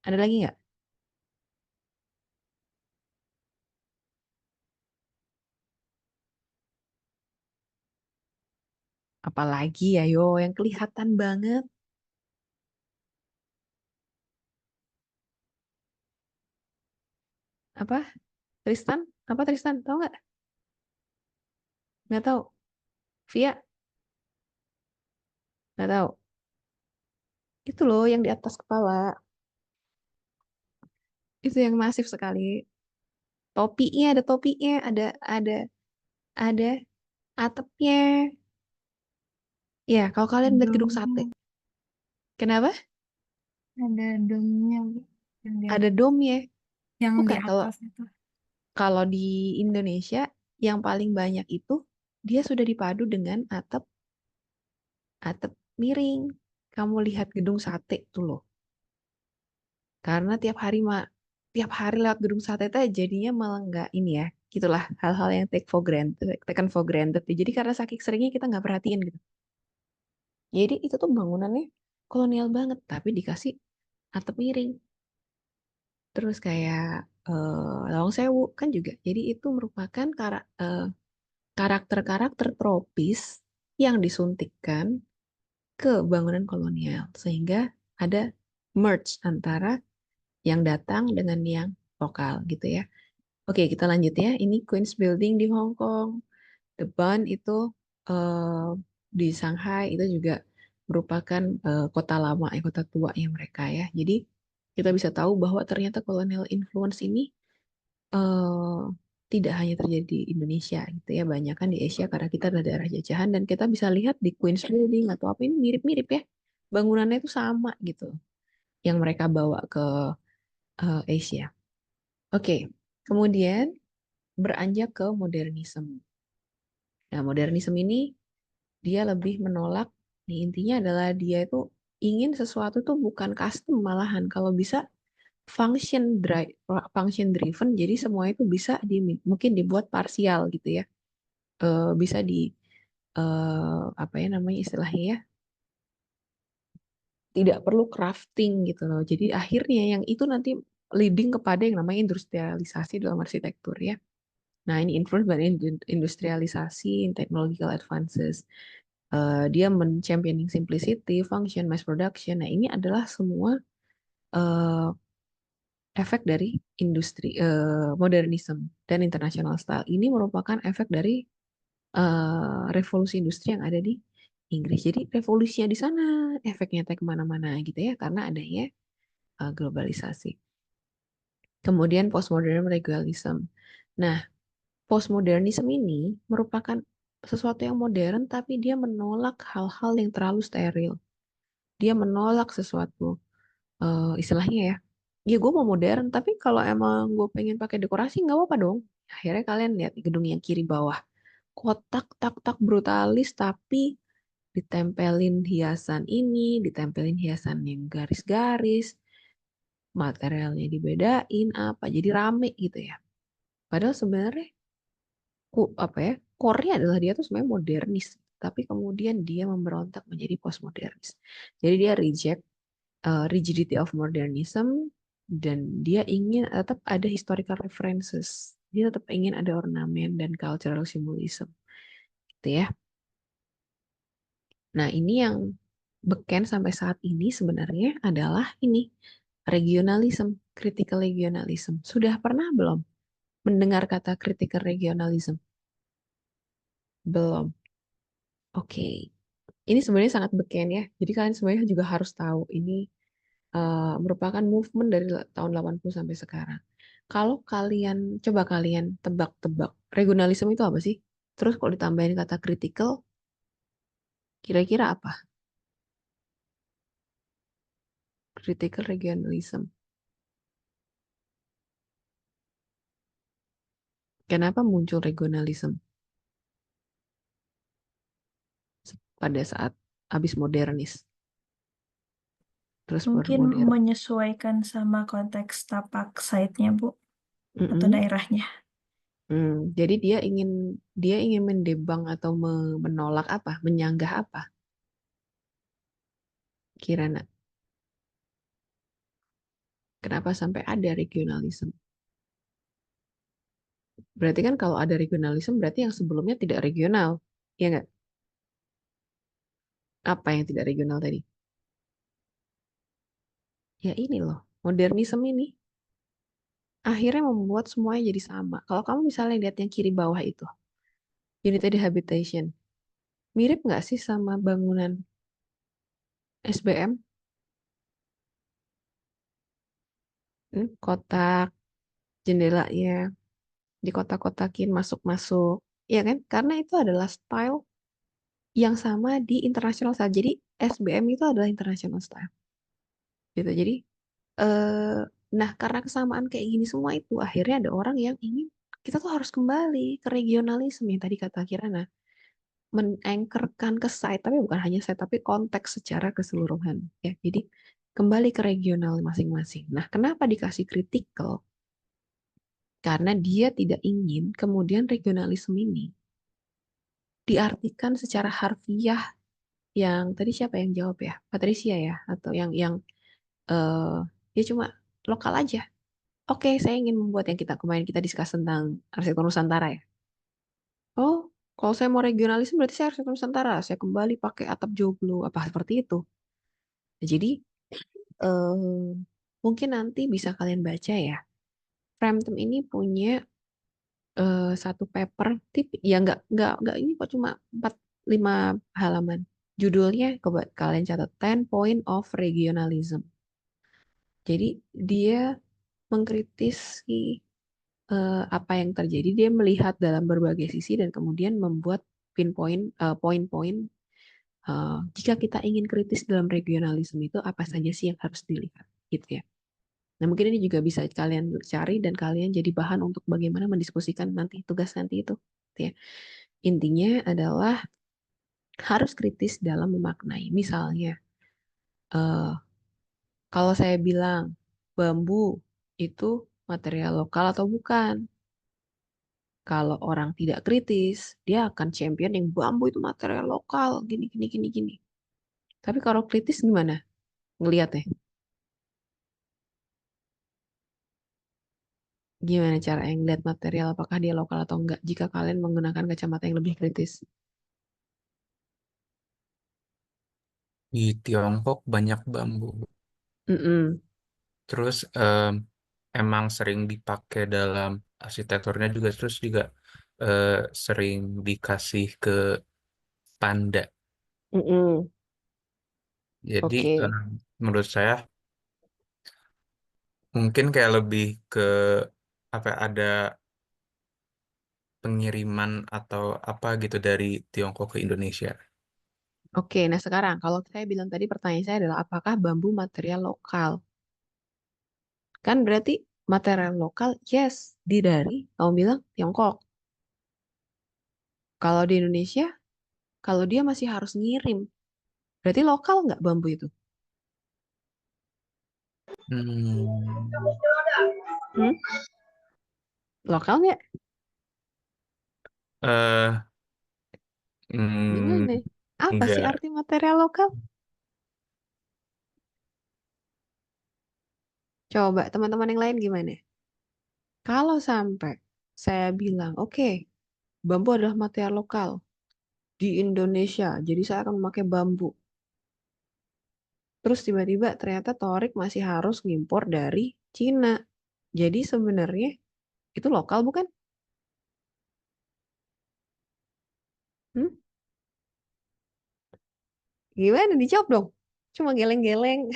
Ada lagi nggak? Apalagi ya, yo, yang kelihatan banget. Apa? Tristan? Apa Tristan? Tahu nggak? Nggak tahu. Via? Nggak tahu. Itu loh yang di atas kepala. Itu yang masif sekali. Topinya, ada topinya, ada atapnya. Ya, kalau kalian lihat gedung sate, Domnya, kenapa? ada domnya, Bu, yang di Ada domnya. yang di Bukan, kalau atas itu. kalau di Indonesia yang paling banyak itu dia sudah dipadu dengan atap miring. Kamu lihat gedung sate tuh loh. Karena tiap hari lewat gedung sate itu jadinya malah nggak ini ya. Gitulah hal-hal yang taken for granted. Jadi karena saking seringnya kita nggak perhatiin gitu. Jadi itu tuh bangunannya kolonial banget, tapi dikasih atap miring. Terus kayak Lawang Sewu kan juga. Jadi itu merupakan karakter-karakter tropis yang disuntikkan ke bangunan kolonial. Sehingga ada merge antara yang datang dengan yang lokal gitu ya. Oke, kita lanjut ya. Ini Queen's Building di Hong Kong. The Bund itu eh, di Shanghai itu juga merupakan kota lama, kota tua ya mereka ya. Jadi kita bisa tahu bahwa ternyata colonial influence ini eh, tidak hanya terjadi di Indonesia gitu ya, banyak kan di Asia karena kita adalah daerah jajahan dan kita bisa lihat di Queen's Building atau apa ini mirip-mirip ya, bangunannya itu sama gitu, yang mereka bawa ke Asia. Oke, kemudian beranjak ke modernisme. Nah, modernisme ini dia lebih menolak, nih intinya adalah dia itu ingin sesuatu tuh bukan custom malahan kalau bisa function driven, jadi semua itu bisa mungkin dibuat parsial gitu ya. Bisa di apa ya namanya istilahnya ya, tidak perlu crafting gitu loh. Jadi akhirnya yang itu nanti leading kepada yang namanya industrialisasi dalam arsitektur ya. Nah, ini influence dari industrialisasi, technological advances. Dia championing simplicity, function, mass production. Nah, ini adalah semua eh, efek dari industri modernism dan international style. Ini merupakan efek dari revolusi industri yang ada di Inggris. Jadi revolusinya di sana, efeknya teh kemana-mana gitu ya, karena adanya globalisasi. Kemudian postmodern regulation. Nah, postmodernism ini merupakan sesuatu yang modern, tapi dia menolak hal-hal yang terlalu steril. Dia menolak sesuatu istilahnya ya gue mau modern, tapi kalau emang gue pengen pakai dekorasi nggak apa-apa dong. Akhirnya kalian lihat di gedung yang kiri bawah, kotak tak tak brutalis, tapi ditempelin hiasan ini, ditempelin hiasan yang garis-garis, materialnya dibedain apa, jadi rame gitu ya. Padahal sebenarnya apa ya, core-nya adalah dia tuh sebenarnya modernis, tapi kemudian dia memberontak menjadi postmodernis. Jadi dia reject rigidity of modernism, dan dia ingin tetap ada historical references. Dia tetap ingin ada ornamen dan cultural symbolism, gitu ya. Nah, ini yang beken sampai saat ini sebenarnya adalah ini regionalism, critical regionalism. Sudah pernah belum mendengar kata critical regionalism? Belum. Oke. Ini sebenarnya sangat beken ya. Jadi kalian sebenarnya juga harus tahu ini merupakan movement dari tahun 80 sampai sekarang. Kalau kalian, coba kalian tebak-tebak, regionalisme itu apa sih? Terus kalau ditambahin kata critical, kira-kira apa? Critical regionalism. Kenapa muncul regionalism pada saat habis modernis? Terus baru Mungkin modern. menyesuaikan sama konteks tapak site-nya, Bu, atau Mm-mm. daerahnya. Jadi dia ingin mendebang atau menolak apa? Menyanggah apa? Kirana. Kenapa sampai ada regionalisme? Berarti kan kalau ada regionalisme berarti yang sebelumnya tidak regional. Ya nggak? Apa yang tidak regional tadi? Ya ini loh, modernisme ini akhirnya membuat semuanya jadi sama. Kalau kamu misalnya lihat yang kiri bawah itu, United Habitation, mirip nggak sih sama bangunan SBM? Kotak, jendelanya di kotak-kotakin masuk-masuk. Ya kan? Karena itu adalah style yang sama di international style. Jadi SBM itu adalah international style. Gitu. Jadi eh nah, karena kesamaan kayak gini semua itu akhirnya ada orang yang ingin kita tuh harus kembali ke regionalisme yang tadi kata Kirana, menganchorkan ke site, tapi bukan hanya site tapi konteks secara keseluruhan ya. Jadi kembali ke regional masing-masing. Nah, kenapa dikasih critical? Karena dia tidak ingin kemudian regionalisme ini diartikan secara harfiah, yang tadi siapa yang jawab ya? Patricia ya, atau yang eh dia cuma lokal aja. Oke, saya ingin membuat yang kemarin kita diskus tentang arsitektur Nusantara ya. Oh, kalau saya mau regionalisme berarti saya arsitektur Nusantara. Saya kembali pakai atap joglo apa seperti itu. Nah, jadi eh, mungkin nanti bisa kalian baca ya. Frampton ini punya satu paper tip ya, nggak ini kok, cuma 4-5 halaman. Judulnya coba kalian catat, 10 Point of Regionalism. Jadi dia mengkritisi apa yang terjadi, dia melihat dalam berbagai sisi dan kemudian membuat pinpoint poin-poin jika kita ingin kritis dalam regionalisme itu apa saja sih yang harus dilihat gitu ya. Nah, mungkin ini juga bisa kalian cari dan kalian jadi bahan untuk bagaimana mendiskusikan nanti tugas nanti itu gitu ya. Intinya adalah harus kritis dalam memaknai. Misalnya kalau saya bilang bambu itu material lokal atau bukan. Kalau orang tidak kritis, dia akan champion yang bambu itu material lokal, gini, gini, gini, gini. Tapi kalau kritis gimana ngelihatnya? Gimana cara yang lihat material, apakah dia lokal atau enggak, jika kalian menggunakan kacamata yang lebih kritis? Di Tiongkok banyak bambu. Mm-mm. Terus emang sering dipakai dalam arsitekturnya juga. Terus juga eh, sering dikasih ke panda. Mm-mm. Jadi Oke. menurut saya mungkin kayak lebih ke apa ya, ada pengiriman atau apa gitu dari Tiongkok ke Indonesia. Oke, nah sekarang kalau saya bilang tadi pertanyaan saya adalah apakah bambu material lokal? Kan berarti material lokal, yes, dari, kamu bilang Tiongkok. Kalau di Indonesia, kalau dia masih harus ngirim, berarti lokal nggak bambu itu? Hmm, Hmm? Lokal nggak? eh, Gimana? Apa sih enggak. arti material lokal? Coba teman-teman yang lain gimana? Kalau sampai saya bilang, oke, bambu adalah material lokal di Indonesia, jadi saya akan memakai bambu. Terus tiba-tiba ternyata Torik masih harus ngimpor dari Cina. Jadi sebenarnya itu lokal bukan? Hmm? Gimana? Dijawab dong. Cuma geleng-geleng.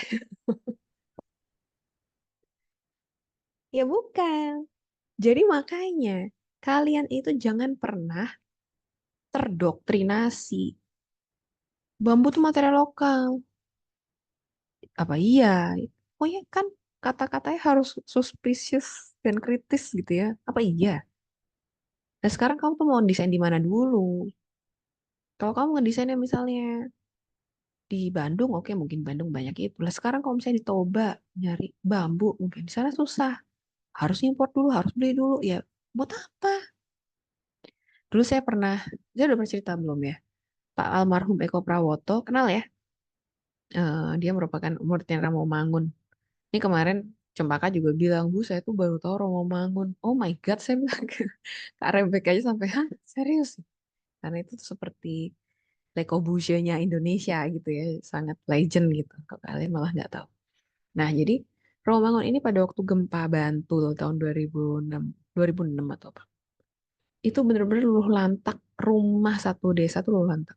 Ya bukan. Jadi makanya kalian itu jangan pernah terdoktrinasi. Bambu itu material lokal. Apa iya? Pokoknya kan kata-katanya harus suspicious dan kritis gitu ya. Apa iya? Nah sekarang kamu tuh mau desain di mana dulu? Kalau kamu ngedesainnya misalnya di Bandung, oke mungkin Bandung banyak itu. Lah sekarang kalau misalnya di Toba nyari bambu, mungkin di sana susah. Harus import dulu, harus beli dulu. Ya buat apa? Dulu saya udah pernah cerita belum ya? Pak almarhum Eko Prawoto, kenal ya? Dia merupakan muridnya Romomangun. Ini kemarin Cempaka juga bilang, Bu, saya tuh baru tahu Romomangun. Oh my God, saya bilang ke Kak Rebek aja sampai, hah, serius? Karena itu tuh seperti Le Corbusier-nya Indonesia gitu ya, sangat legend gitu. Kok kalian malah nggak tahu. Nah, jadi Romomangun ini pada waktu gempa Bantul tahun 2006 atau apa. Itu benar-benar luluh lantak, rumah satu desa tuh luluh lantak.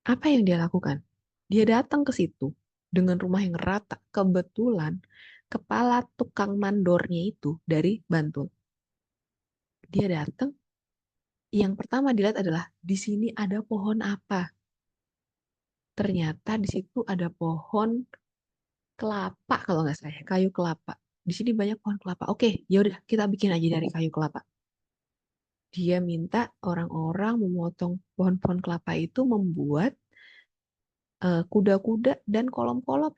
Apa yang dia lakukan? Dia datang ke situ dengan rumah yang rata. Kebetulan kepala tukang mandornya itu dari Bantul. Dia datang, yang pertama dilihat adalah di sini ada pohon apa? Ternyata di situ ada pohon kelapa kalau nggak salah, ya, kayu kelapa. Di sini banyak pohon kelapa. Oke, ya udah kita bikin aja dari kayu kelapa. Dia minta orang-orang memotong pohon-pohon kelapa itu membuat kuda-kuda dan kolom-kolom.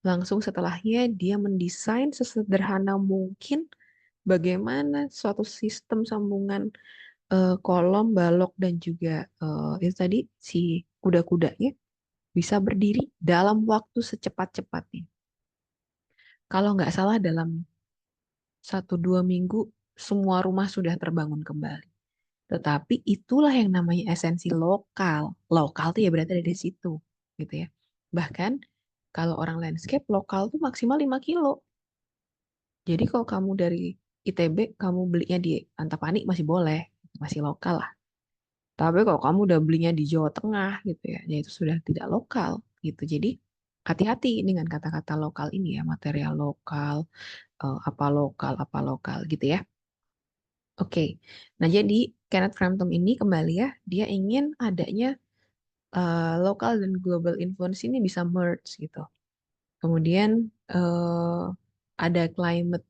Langsung setelahnya dia mendesain sesederhana mungkin bagaimana suatu sistem sambungan kolom, balok dan juga itu tadi si kuda-kudanya bisa berdiri dalam waktu secepat-cepatnya. Kalau nggak salah dalam 1-2 minggu semua rumah sudah terbangun kembali. Tetapi itulah yang namanya esensi lokal. Lokal tuh ya berarti ada di situ, gitu ya. Bahkan kalau orang landscape lokal tuh maksimal 5 kilo. Jadi kalau kamu dari ITB, kamu belinya di Antapani masih boleh, masih lokal lah. Tapi kalau kamu udah belinya di Jawa Tengah gitu ya itu sudah tidak lokal gitu. Jadi hati-hati dengan kata-kata lokal ini ya, material lokal, apa lokal gitu ya. Oke, nah jadi Kenneth Frampton ini kembali ya, dia ingin adanya lokal dan global influence ini bisa merge gitu. Kemudian ada climate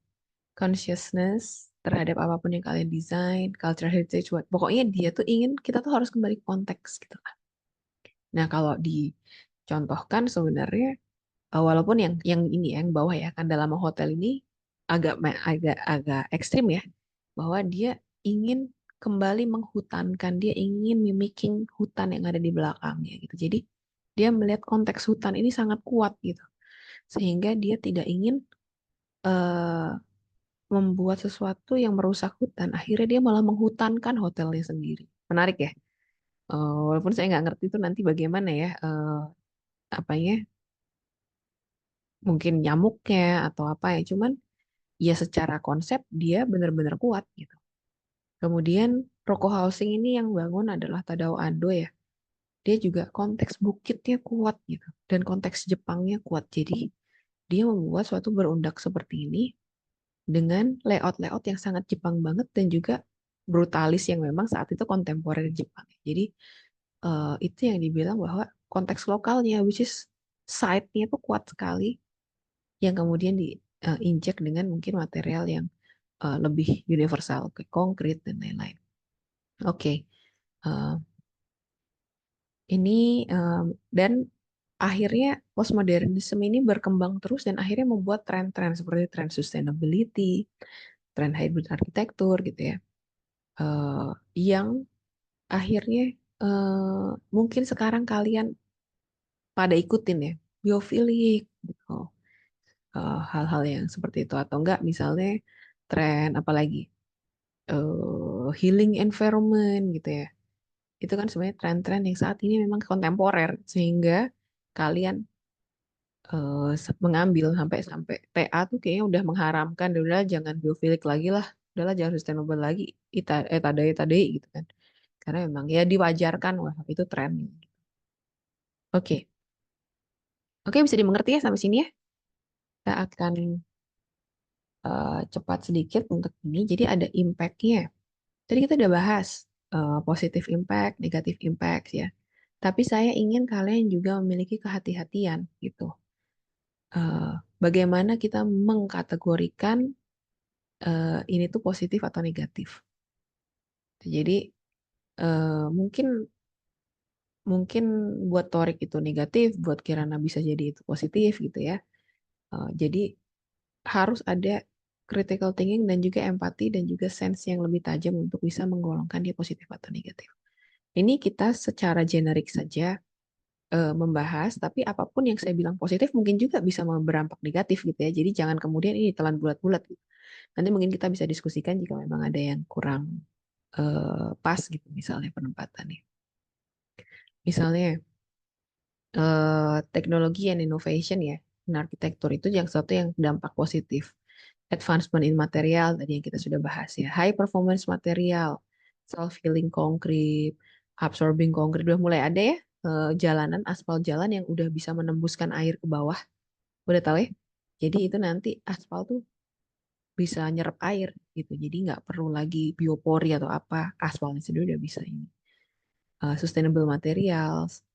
consciousness terhadap apapun yang kalian desain, cultural heritage, pokoknya dia tuh ingin kita tuh harus kembali ke konteks gitu kan. Nah kalau dicontohkan sebenarnya walaupun yang ini yang bawah ya kan dalam hotel ini agak ekstrim ya bahwa dia ingin kembali menghutankan, dia ingin mimicking hutan yang ada di belakangnya gitu. Jadi dia melihat konteks hutan ini sangat kuat gitu, sehingga dia tidak ingin eh, membuat sesuatu yang merusak hutan. Akhirnya dia malah menghutankan hotelnya sendiri. Menarik ya. Walaupun saya nggak ngerti itu nanti bagaimana ya apanya mungkin nyamuknya atau apa ya. Cuman ya secara konsep dia benar-benar kuat gitu. Kemudian Roko Housing ini yang bangun adalah Tadao Ando ya. Dia juga konteks bukitnya kuat gitu. Dan konteks Jepangnya kuat. Jadi dia membuat suatu berundak seperti ini dengan layout-layout yang sangat Jepang banget dan juga brutalis yang memang saat itu kontemporer Jepang. Jadi itu yang dibilang bahwa konteks lokalnya, which is site-nya itu kuat sekali yang kemudian diinjek dengan mungkin material yang lebih universal, kayak konkret dan lain-lain. Oke, ini dan akhirnya postmodernisme ini berkembang terus dan akhirnya membuat tren-tren seperti tren sustainability, tren hybrid arsitektur gitu ya, yang akhirnya mungkin sekarang kalian pada ikutin ya, biofilik gitu. Hal-hal yang seperti itu atau enggak misalnya tren apalagi healing environment gitu ya. Itu kan sebenarnya tren-tren yang saat ini memang kontemporer sehingga kalian mengambil sampai TA tuh kayaknya udah mengharamkan, udah jangan biofilik lagi lah, udahlah jangan sustainable lagi, tadai gitu kan. Karena memang ya diwajarkan, wah itu tren. Oke. Oke, bisa dimengerti ya sampai sini ya. Kita akan cepat sedikit untuk ini. Jadi ada impact-nya. Tadi kita udah bahas positive impact, negative impact ya. Tapi saya ingin kalian juga memiliki kehati-hatian gitu. Bagaimana kita mengkategorikan ini tuh positif atau negatif. Jadi mungkin buat Torik itu negatif, buat Kirana bisa jadi itu positif gitu ya. Jadi harus ada critical thinking dan juga empati dan juga sense yang lebih tajam untuk bisa menggolongkan dia positif atau negatif. Ini kita secara generik saja membahas, tapi apapun yang saya bilang positif mungkin juga bisa berdampak negatif gitu ya. Jadi jangan kemudian ini telan bulat-bulat gitu. Nanti mungkin kita bisa diskusikan jika memang ada yang kurang pas gitu misalnya penempatannya. Misalnya teknologi and innovation ya, in arsitektur itu yang satu yang dampak positif. Advancement in material tadi yang kita sudah bahas ya. High performance material, self-healing concrete, absorbing concrete udah mulai ada ya, jalanan aspal jalan yang udah bisa menembuskan air ke bawah. Udah tahu ya? Jadi itu nanti aspal tuh bisa nyerap air gitu. Jadi nggak perlu lagi biopori atau apa, aspalnya sendiri udah bisa ini. Sustainable materials,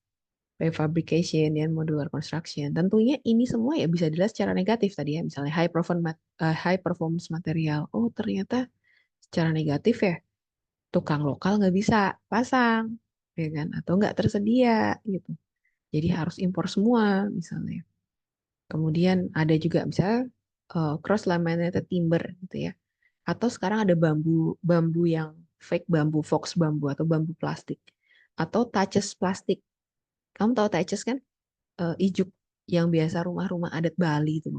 prefabrication dan modular construction. Tentunya ini semua ya bisa dilihat secara negatif tadi ya, misalnya high performance material. Oh, ternyata secara negatif ya, tukang lokal nggak bisa pasang, ya kan? Atau nggak tersedia gitu. Jadi harus impor semua misalnya. Kemudian ada juga misalnya cross laminated timber gitu ya. Atau sekarang ada bambu yang fake bambu, fox bambu atau bambu plastik. Atau touches plastik. Kamu tahu touches kan? Ijuk yang biasa rumah-rumah adat Bali itu.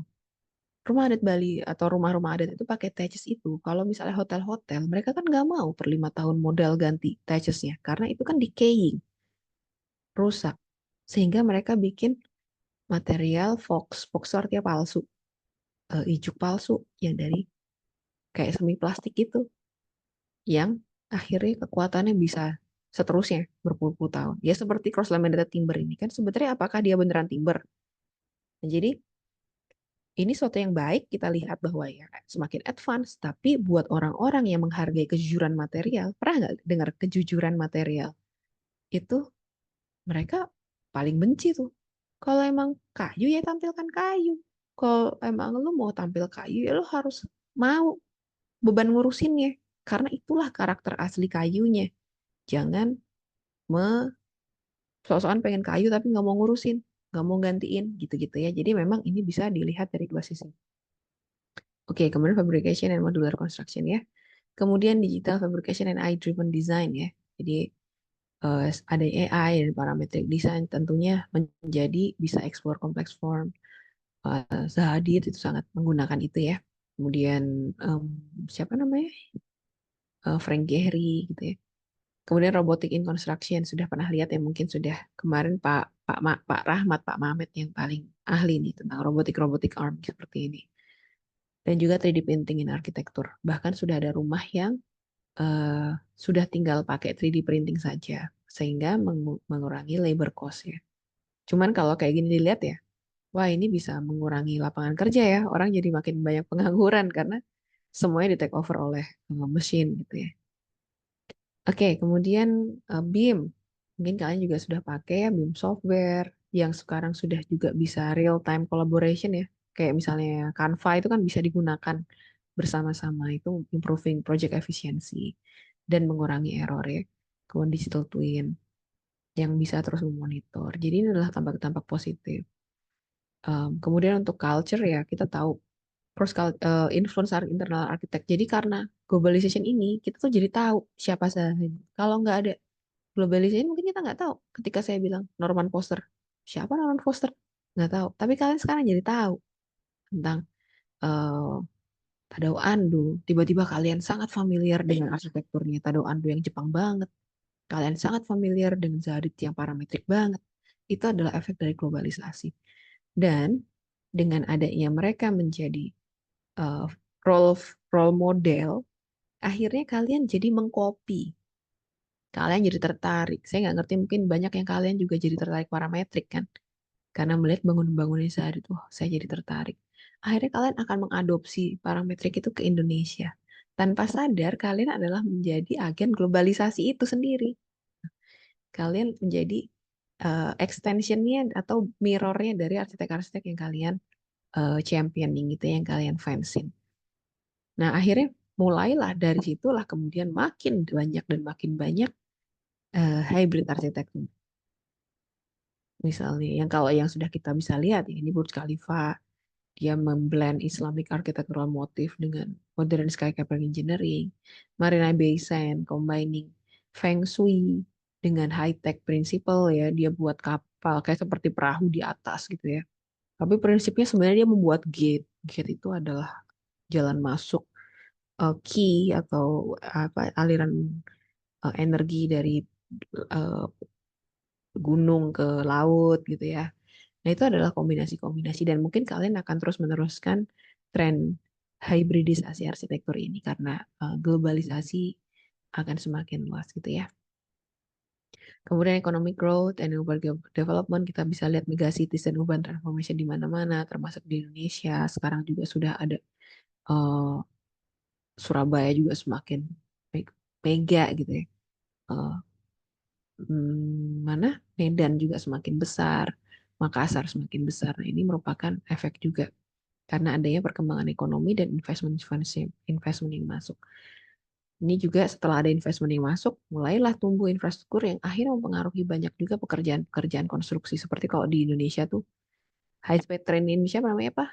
Rumah adat Bali atau rumah-rumah adat itu pakai touches itu. Kalau misalnya hotel-hotel, mereka kan nggak mau per 5 tahun modal ganti touchesnya. Karena itu kan decaying, rusak. Sehingga mereka bikin material fox. Fox itu artinya palsu. Ijuk palsu yang dari kayak semi plastik itu. Yang akhirnya kekuatannya bisa seterusnya berpuluh-puluh tahun. Ya seperti cross laminated timber ini kan sebenarnya apakah dia beneran timber? Nah, jadi ini suatu yang baik kita lihat bahwa ya semakin advance, tapi buat orang-orang yang menghargai kejujuran material, pernah nggak dengar kejujuran material? Itu mereka paling benci tuh. Kalau emang kayu ya tampilkan kayu. Kalau emang lu mau tampil kayu ya lu harus mau beban ngurusinnya. Karena itulah karakter asli kayunya. Jangan sok-sokan pengen kayu tapi nggak mau ngurusin, nggak mau gantiin gitu-gitu ya. Jadi memang ini bisa dilihat dari dua sisi. Oke, kemudian fabrication and modular construction ya. Kemudian digital fabrication and AI-driven design ya. Jadi ada AI dan parametric design tentunya menjadi bisa explore complex form. Zahadid itu sangat menggunakan itu ya. Kemudian siapa namanya? Frank Gehry gitu ya. Kemudian robotic in construction sudah pernah lihat ya, mungkin sudah kemarin Pak Rahmat, Pak Mamet yang paling ahli nih tentang robotic arm seperti ini. Dan juga 3D printing in arsitektur. Bahkan sudah ada rumah yang sudah tinggal pakai 3D printing saja sehingga mengurangi labor cost ya. Cuman kalau kayak gini dilihat ya, wah ini bisa mengurangi lapangan kerja ya. Orang jadi makin banyak pengangguran karena semuanya di take over oleh mesin gitu ya. Oke, kemudian BIM. Mungkin kalian juga sudah pakai ya BIM software yang sekarang sudah juga bisa real time collaboration ya. kayak misalnya Canva itu kan bisa digunakan bersama-sama, itu improving project efficiency dan mengurangi error ya. Kemudian digital twin yang bisa terus memonitor. Jadi ini adalah dampak-dampak positif. Kemudian untuk culture ya kita tahu influence internal architect. Jadi karena globalization ini kita tuh jadi tahu siapa saja. Kalau nggak ada globalization mungkin kita nggak tahu. Ketika saya bilang Norman Foster, siapa Norman Foster? Nggak tahu. Tapi kalian sekarang jadi tahu tentang uh, Tadao Ando. Tiba-tiba kalian sangat familiar dengan arsitekturnya Tadao Ando yang Jepang banget. Kalian sangat familiar dengan Zarit yang parametrik banget. Itu adalah efek dari globalisasi. Dan dengan adanya mereka menjadi uh, role model, akhirnya kalian jadi mengcopy. Kalian jadi tertarik. Saya nggak ngerti, mungkin banyak yang kalian juga jadi tertarik parametrik kan. Karena melihat bangunan-bangunan saat itu, saya jadi tertarik. Akhirnya kalian akan mengadopsi parametrik itu ke Indonesia. Tanpa sadar, kalian adalah menjadi agen globalisasi itu sendiri. Kalian menjadi extensionnya atau mirrornya dari arsitek-arsitek yang kalian championing gitu, yang kalian fansin. Nah, akhirnya mulailah dari situlah kemudian makin banyak dan makin banyak hybrid arsitektur. Misalnya, kalau yang sudah kita bisa lihat, ya, ini Burj Khalifa, dia memblend Islamic architectural motif dengan modern skyscraper engineering. Marina Bay Sands combining Feng Shui dengan high-tech principle ya, dia buat kapal kayak seperti perahu di atas gitu ya. Tapi prinsipnya sebenarnya dia membuat gate. Gate itu adalah jalan masuk key atau apa aliran energi dari uh, gunung ke laut gitu ya. Nah, itu adalah kombinasi-kombinasi dan mungkin kalian akan terus meneruskan tren hybridisasi arsitektur ini karena globalisasi akan semakin luas gitu ya. Kemudian economic growth and urban development, kita bisa lihat megacities dan urban transformation di mana-mana, termasuk di Indonesia. Sekarang juga sudah ada Surabaya juga semakin mega gitu ya. Mana Medan juga semakin besar, Makassar semakin besar. Nah, ini merupakan efek juga karena adanya perkembangan ekonomi dan investment yang masuk. Ini juga setelah ada investment yang masuk, mulailah tumbuh infrastruktur yang akhirnya mempengaruhi banyak juga pekerjaan-pekerjaan konstruksi. Seperti kalau di Indonesia tuh, high speed train Indonesia namanya apa?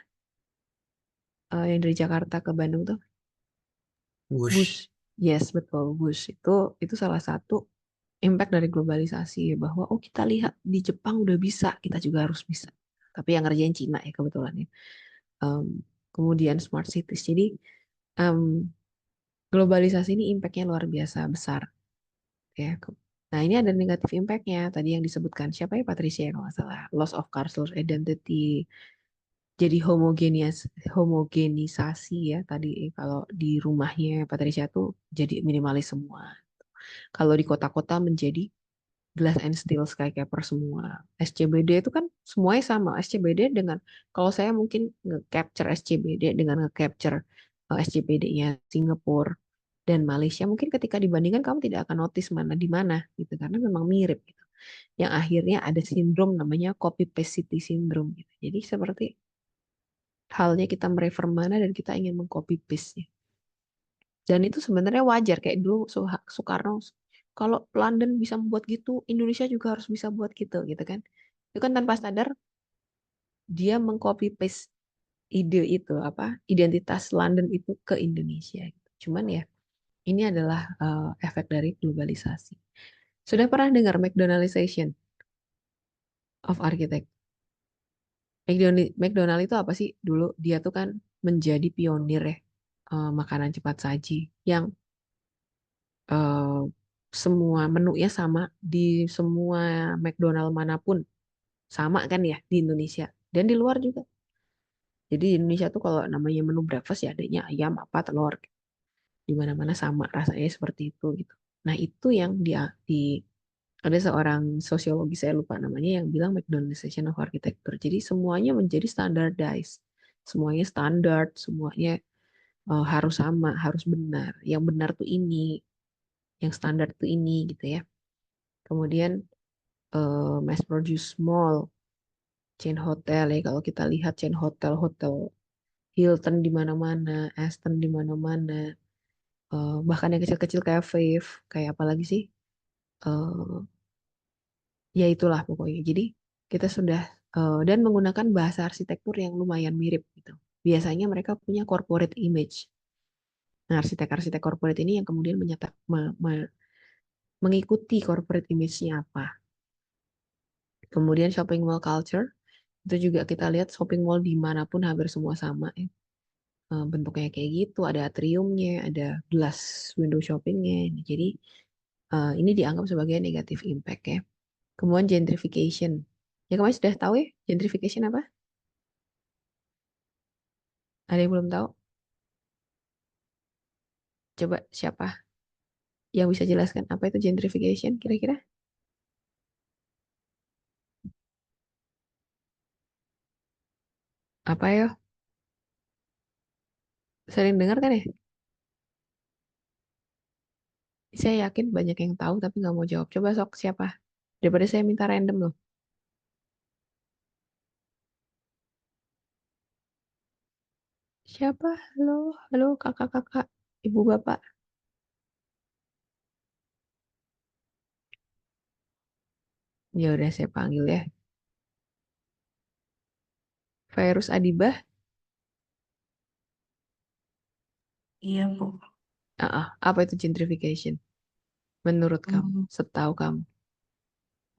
Yang dari Jakarta ke Bandung tuh? Bus. Wush. Yes, betul. Bus. Itu salah satu impact dari globalisasi ya, bahwa oh kita lihat di Jepang udah bisa, kita juga harus bisa. Tapi yang ngerjain Cina ya kebetulan ya. Kemudian smart cities. Jadi globalisasi ini impact-nya luar biasa besar ya. Nah, ini ada negatif impact-nya tadi yang disebutkan siapa ya, Patricia kalau nggak salah, loss of cultural identity, jadi homogenisasi ya tadi. Kalau di rumahnya Patricia tuh jadi minimalis semua. Kalau di kota-kota menjadi glass and steel skycaper semua. SCBD itu kan semuanya sama. SCBD dengan, kalau saya mungkin nge-capture SCBD dengan nge-capture SCBD-nya Singapura dan Malaysia, mungkin ketika dibandingkan kamu tidak akan notice mana di mana gitu, karena memang mirip gitu. Yang akhirnya ada sindrom namanya copy paste city syndrome gitu. Jadi seperti halnya kita merefer mana dan kita ingin mengcopy paste-nya. Dan itu sebenarnya wajar, kayak dulu Soekarno, kalau London bisa membuat gitu, Indonesia juga harus bisa buat gitu kan. Itu kan tanpa sadar dia mengcopy paste ide itu, apa, identitas London itu ke Indonesia gitu. Cuman ya ini adalah efek dari globalisasi. Sudah pernah dengar McDonaldization of Architect? McDonald itu apa sih? Dulu dia tuh kan menjadi pionir ya, makanan cepat saji yang semua menunya sama di semua McDonald manapun, sama kan ya di Indonesia dan di luar juga. Jadi di Indonesia tuh kalau namanya menu breakfast ya adanya ayam apa telur, di mana-mana sama rasanya seperti itu gitu. Nah, itu yang di ada seorang sosiologi, saya lupa namanya, yang bilang McDonaldization of architecture. Jadi semuanya menjadi standardized. Semuanya standar, semuanya harus sama, harus benar. Yang benar tuh ini, yang standar tuh ini gitu ya. Kemudian mass produce mall. chain hotel ya. Kalau kita lihat chain hotel Hilton di mana-mana, Aston di mana-mana, bahkan yang kecil-kecil kayak Fave, kayak apa lagi sih? Eh, ya itulah pokoknya. Jadi kita sudah dan menggunakan bahasa arsitektur yang lumayan mirip gitu. Biasanya mereka punya corporate image. Nah, arsitek-arsitek corporate ini yang kemudian mengikuti corporate image-nya apa. Kemudian shopping mall culture, itu juga kita lihat shopping mall dimanapun hampir semua sama ya. Bentuknya kayak gitu, ada atriumnya, ada glass window shoppingnya. Jadi ini dianggap sebagai negative impact ya. Kemudian gentrification. Ya kemarin sudah tahu ya gentrification apa? Ada yang belum tahu? Coba siapa yang bisa jelaskan apa itu gentrification kira-kira? Apa ya? Sering dengar kan ya? Saya yakin banyak yang tahu tapi nggak mau jawab. Coba sok siapa? Daripada saya minta random loh. Siapa? Halo, halo kakak-kakak, ibu bapak. Ya udah saya panggil ya. Virus Adibah. Iya, Bu. Apa itu gentrification? Menurut kamu, Hmm, setahu kamu.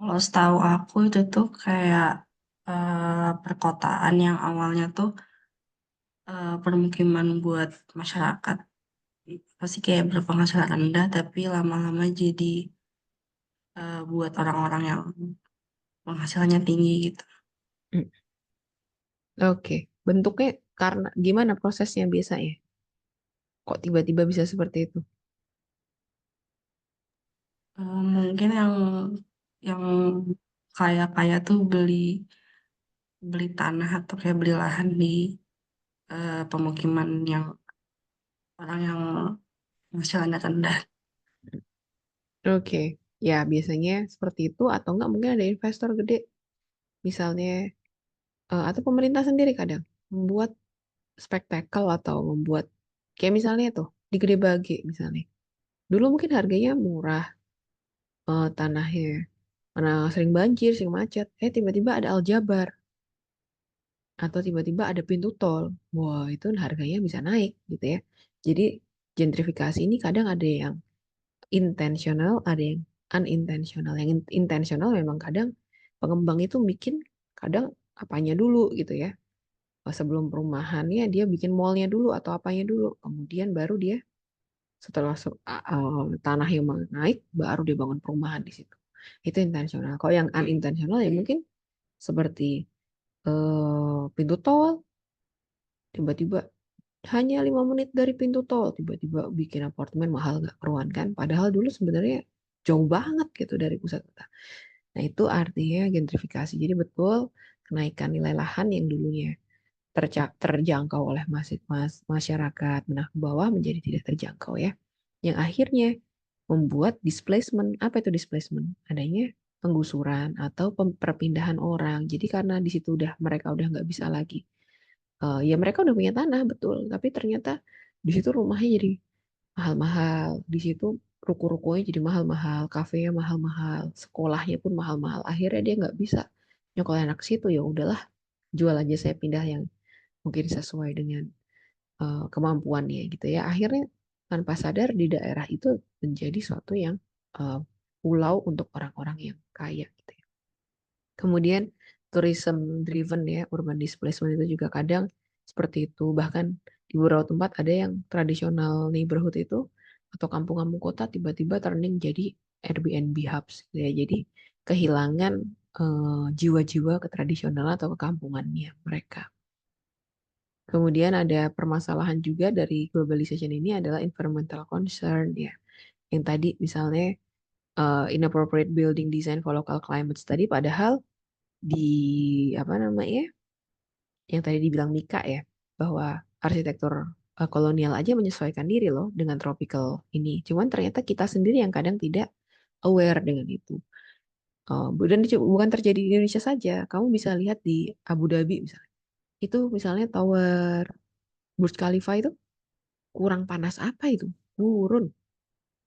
Kalau setahu aku itu tuh kayak perkotaan yang awalnya tuh permukiman buat masyarakat. Pasti kayak berpenghasilan rendah, tapi lama-lama jadi buat orang-orang yang penghasilannya tinggi gitu. Hmm, Oke, bentuknya karena gimana prosesnya biasanya? Kok tiba-tiba bisa seperti itu? Mungkin yang kaya-kaya tuh beli beli tanah atau kayak beli lahan di pemukiman yang orang yang penghasilannya rendah. Oke, ya biasanya seperti itu atau enggak mungkin ada investor gede, misalnya atau pemerintah sendiri kadang membuat spektakel atau membuat kayak misalnya tuh di Gede Bage misalnya. Dulu mungkin harganya murah tanahnya, karena sering banjir, sering macet. Tiba-tiba ada Aljabar atau tiba-tiba ada pintu tol. Wah, itu harganya bisa naik gitu ya. Jadi gentrifikasi ini kadang ada yang intentional, ada yang unintentional. Yang intentional memang kadang pengembang itu bikin kadang apanya dulu gitu ya. Sebelum perumahannya dia bikin mallnya dulu atau apanya dulu. Kemudian baru dia setelah tanah yang naik baru dia bangun perumahan di situ. Itu intensional. Kalau yang unintentional ya mungkin seperti pintu tol, tiba-tiba hanya 5 menit dari pintu tol tiba-tiba bikin apartemen mahal nggak keruan kan? Padahal dulu sebenarnya jauh banget gitu dari pusat kota. Nah itu artinya gentrifikasi. Jadi betul kenaikan nilai lahan yang dulunya terjangkau oleh masyarakat menengah ke bawah menjadi tidak terjangkau ya. Yang akhirnya membuat displacement. Apa itu displacement? Adanya penggusuran atau perpindahan orang. Jadi karena di situ mereka udah nggak bisa lagi. Ya mereka udah punya tanah betul, tapi ternyata di situ rumahnya jadi mahal-mahal. Di situ ruko-rukonya jadi mahal-mahal, kafenya mahal-mahal, sekolahnya pun mahal-mahal. Akhirnya dia nggak bisa nyekolah anak situ, ya udahlah jual aja saya pindah yang mungkin sesuai dengan kemampuannya gitu ya. Akhirnya tanpa sadar di daerah itu menjadi suatu yang uh, pulau untuk orang-orang yang kaya gitu ya. Kemudian tourism driven ya, urban displacement itu juga kadang seperti itu. Bahkan di beberapa tempat ada yang tradisional neighborhood itu atau kampung-kampung kota tiba-tiba turning jadi Airbnb hubs gitu ya. Jadi kehilangan jiwa-jiwa ketradisional atau kekampungannya mereka. Kemudian ada permasalahan juga dari globalization ini adalah environmental concern ya. Yang tadi misalnya inappropriate building design for local climates tadi padahal di apa namanya yang tadi dibilang Mika ya bahwa arsitektur kolonial aja menyesuaikan diri loh dengan tropical ini. Cuman ternyata kita sendiri yang kadang tidak aware dengan itu. Dan bukan terjadi di Indonesia saja. Kamu bisa lihat di Abu Dhabi misalnya. Itu misalnya tower Burj Khalifa itu kurang panas apa itu? Turun.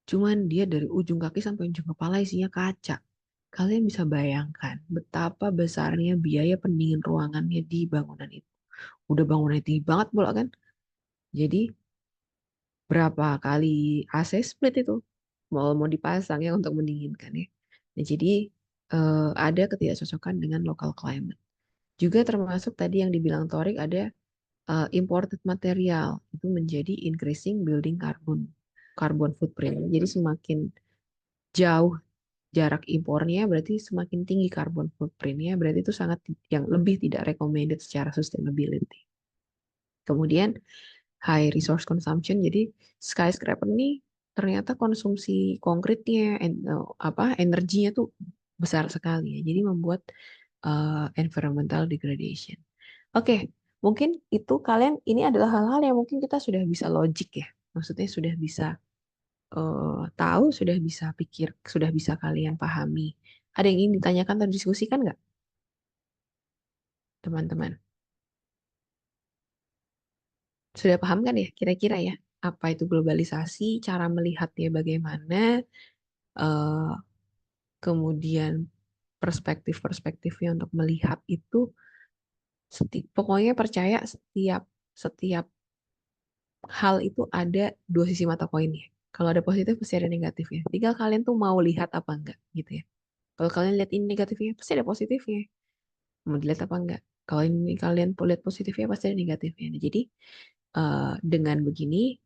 Cuman dia dari ujung kaki sampai ujung kepala isinya kaca. Kalian bisa bayangkan betapa besarnya biaya pendingin ruangannya di bangunan itu. Udah bangunannya tinggi banget pula kan. Jadi berapa kali AC split itu mau dipasang ya untuk mendinginkan ya. Nah, jadi ada ketidakcocokan dengan local climate. Juga termasuk tadi yang dibilang Torik ada imported material itu menjadi increasing building carbon footprint. Jadi semakin jauh jarak impornya berarti semakin tinggi carbon footprintnya, berarti itu sangat yang lebih tidak recommended secara sustainability. Kemudian high resource consumption, jadi skyscraper ini ternyata konsumsi konkretnya energinya tuh besar sekali ya, jadi membuat environmental degradation. Oke, mungkin itu kalian ini adalah hal-hal yang mungkin kita sudah bisa logik ya, maksudnya sudah bisa tahu, sudah bisa pikir, sudah bisa kalian pahami. Ada yang ingin ditanyakan atau diskusikan nggak, teman-teman? Sudah paham kan ya, kira-kira ya, apa itu globalisasi, cara melihatnya bagaimana, eh, kemudian perspektif-perspektifnya untuk melihat itu, pokoknya percaya setiap setiap hal itu ada dua sisi mata koinnya. Kalau ada positif pasti ada negatifnya. Tinggal kalian tuh mau lihat apa enggak gitu ya. Kalau kalian lihat ini negatifnya pasti ada positifnya. Mau dilihat apa enggak? Kalau ini kalian lihat positifnya pasti ada negatifnya. Nah, jadi dengan begini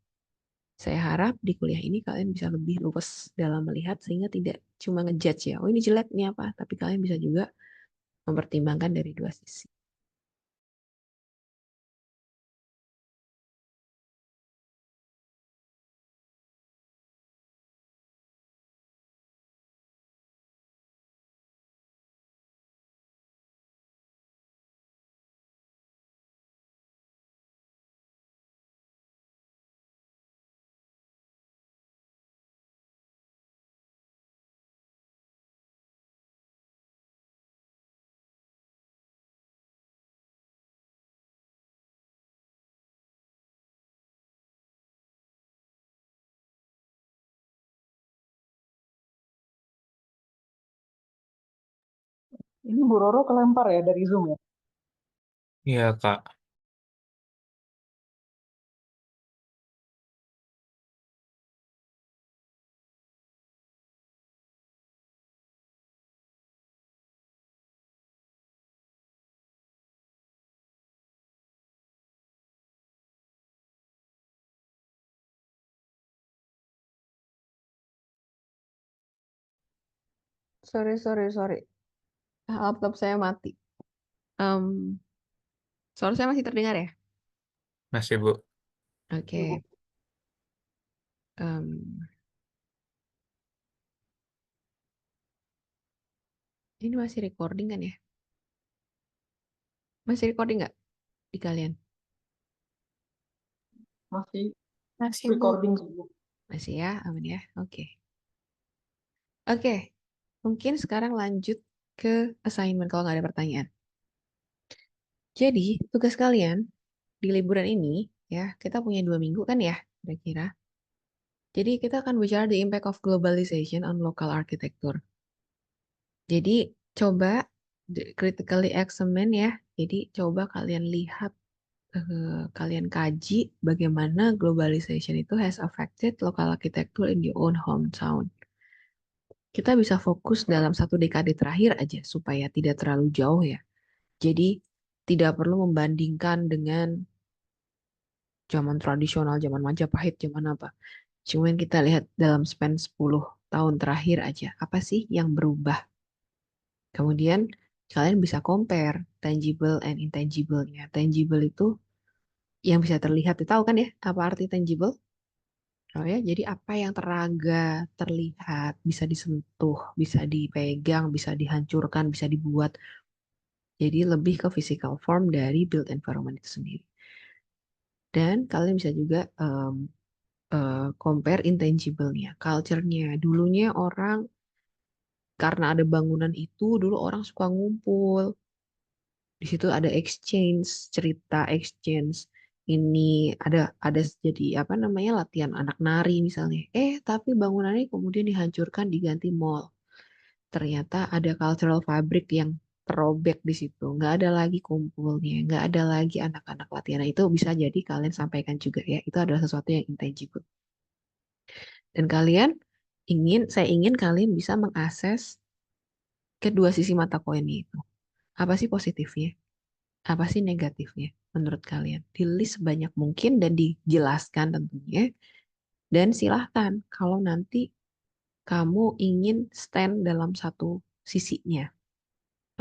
saya harap di kuliah ini kalian bisa lebih luas dalam melihat sehingga tidak cuma ngejudge ya. Oh ini jelek ini apa? Tapi kalian bisa juga mempertimbangkan dari dua sisi. Ini Bu Roro kelempar ya dari Zoom ya? Iya, Kak. Sorry. Laptop saya mati. Suara saya masih terdengar ya? Masih, Bu. Oke. Em, ini masih recording kan ya? Masih recording nggak di kalian? Masih Masih, Bu. recording sih, Bu. Masih ya, aman ya. Oke. Oke. Mungkin sekarang lanjut ke assignment kalau nggak ada pertanyaan. Jadi tugas kalian di liburan ini ya, kita punya 2 minggu kan ya, kira-kira. Jadi kita akan bicara the impact of globalization on local architecture. Jadi coba critically examine ya. Jadi coba kalian lihat, kalian kaji bagaimana globalization itu has affected local architecture in your own hometown. Kita bisa fokus dalam 1 dekade terakhir aja supaya tidak terlalu jauh ya. Jadi tidak perlu membandingkan dengan zaman tradisional, zaman Majapahit, zaman apa. Cuman kita lihat dalam span 10 tahun terakhir aja, apa sih yang berubah. Kemudian kalian bisa compare tangible and intangible-nya. Tangible itu yang bisa terlihat, tahu kan ya apa arti tangible? Oh ya, jadi apa yang teraga, terlihat, bisa disentuh, bisa dipegang, bisa dihancurkan, bisa dibuat. Jadi lebih ke physical form dari built environment itu sendiri. Dan kalian bisa juga compare intangible-nya, culture-nya. Dulunya orang karena ada bangunan itu dulu orang suka ngumpul. Di situ ada exchange cerita, exchange ini ada jadi apa namanya latihan anak nari misalnya. Tapi bangunannya kemudian dihancurkan diganti mall. Ternyata ada cultural fabric yang terobek di situ. Nggak ada lagi kumpulnya, nggak ada lagi anak-anak latihan. Nah, itu bisa jadi kalian sampaikan juga ya. Itu adalah sesuatu yang intangible. Dan saya ingin kalian bisa mengakses kedua sisi mata koin itu. Apa sih positifnya? Apa sih negatifnya menurut kalian? Di list sebanyak mungkin dan dijelaskan tentunya. Dan silahkan kalau nanti kamu ingin stand dalam satu sisinya.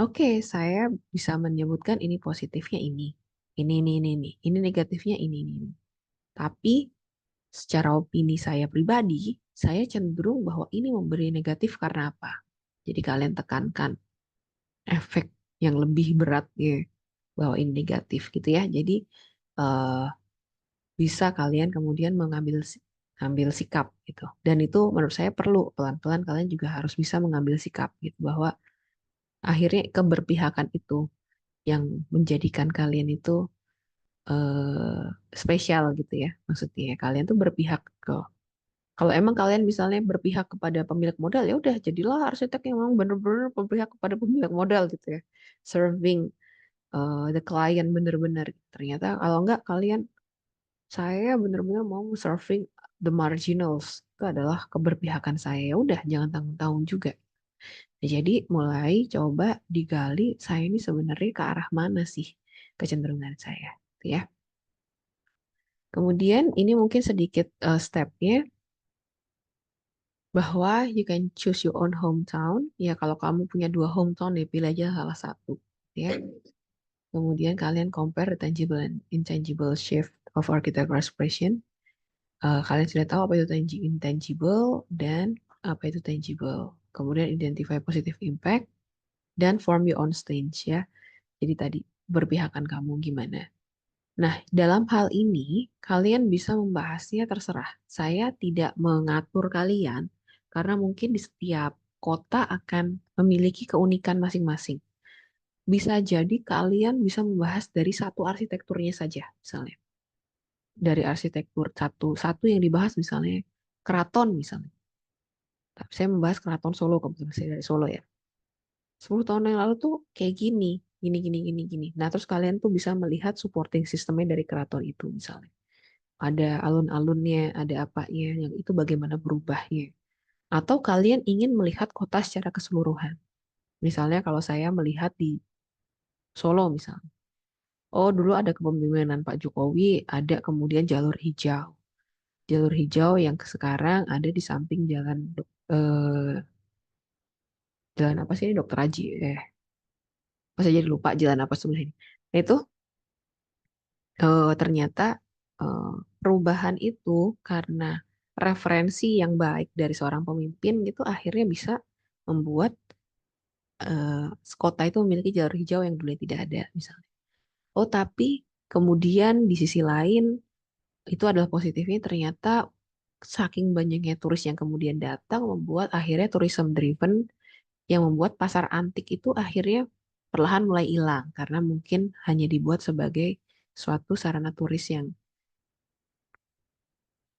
Oke, saya bisa menyebutkan ini positifnya ini. Ini negatifnya ini. Tapi secara opini saya pribadi, saya cenderung bahwa ini memberi negatif karena apa? Jadi kalian tekankan efek yang lebih berat ya, bahwa ini negatif gitu ya. Jadi eh, bisa kalian kemudian ambil sikap gitu. Dan itu menurut saya perlu pelan-pelan kalian juga harus bisa mengambil sikap gitu bahwa akhirnya keberpihakan itu yang menjadikan kalian itu eh, spesial gitu ya. Maksudnya kalian tuh berpihak ke kalau emang kalian misalnya berpihak kepada pemilik modal ya udah jadilah arsitek yang memang benar-benar berpihak kepada pemilik modal gitu ya. Serving the client benar-benar. Ternyata kalau enggak kalian saya benar-benar mau serving the marginals. Itu adalah keberpihakan saya. Ya udah jangan tanggung-tanggung juga. Nah, jadi mulai coba digali saya ini sebenarnya ke arah mana sih kecenderungan saya, gitu ya. Kemudian ini mungkin sedikit stepnya bahwa you can choose your own hometown. Ya kalau kamu punya 2 hometown ya pilih aja salah satu, ya. Kemudian kalian compare the tangible and intangible shift of architectural expression. Kalian sudah tahu apa itu intangible dan apa itu tangible. Kemudian identify positive impact dan form your own stance ya. Jadi tadi berpihakan kamu gimana. Nah, dalam hal ini kalian bisa membahasnya terserah. Saya tidak mengatur kalian karena mungkin di setiap kota akan memiliki keunikan masing-masing. Bisa jadi kalian bisa membahas dari satu arsitekturnya saja, misalnya. Dari arsitektur satu yang dibahas misalnya keraton misalnya. Tapi saya membahas keraton Solo, kebetulan saya dari Solo ya. 10 tahun yang lalu tuh kayak gini. Nah, terus kalian tuh bisa melihat supporting sistemnya dari keraton itu misalnya. Ada alun-alunnya, ada apanya, yang itu bagaimana berubahnya. Atau kalian ingin melihat kota secara keseluruhan. Misalnya kalau saya melihat di Solo misalnya. Oh, dulu ada kepemimpinan Pak Jokowi, ada kemudian jalur hijau. Jalur hijau yang sekarang ada di samping jalan apa sih ini Dokter Haji saya jadi lupa jalan apa sebelah ini. Nah itu ternyata eh, perubahan itu karena referensi yang baik dari seorang pemimpin gitu akhirnya bisa membuat kota itu memiliki jalur hijau yang dulu tidak ada misalnya. Oh tapi kemudian di sisi lain itu adalah positifnya ternyata saking banyaknya turis yang kemudian datang membuat akhirnya tourism driven yang membuat pasar antik itu akhirnya perlahan mulai hilang karena mungkin hanya dibuat sebagai suatu sarana turis yang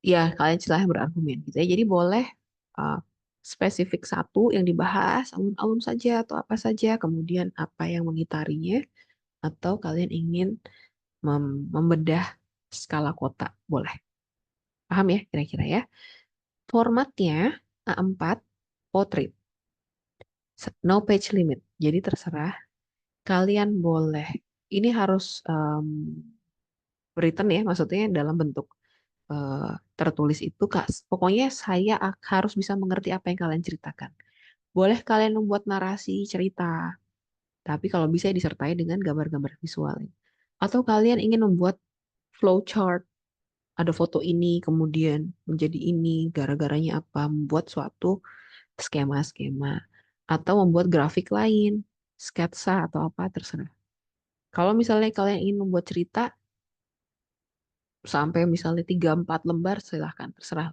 ya kalian silahkan berargumen gitu ya. Jadi boleh uh, spesifik satu yang dibahas alun-alun saja atau apa saja, kemudian apa yang mengitarinya atau kalian ingin membedah skala kota, boleh. Paham ya kira-kira ya? Formatnya A4 portrait. No page limit. Jadi terserah kalian boleh. Ini harus written ya, maksudnya dalam bentuk tertulis itu, Kak. Pokoknya saya harus bisa mengerti apa yang kalian ceritakan. Boleh kalian membuat narasi cerita, tapi kalau bisa disertai dengan gambar-gambar visual. Atau kalian ingin membuat flowchart, ada foto ini, kemudian menjadi ini, gara-garanya apa, membuat suatu skema-skema. Atau membuat grafik lain, sketsa atau apa, terserah. Kalau misalnya kalian ingin membuat cerita, sampai misalnya 3-4 lembar, silahkan, terserah.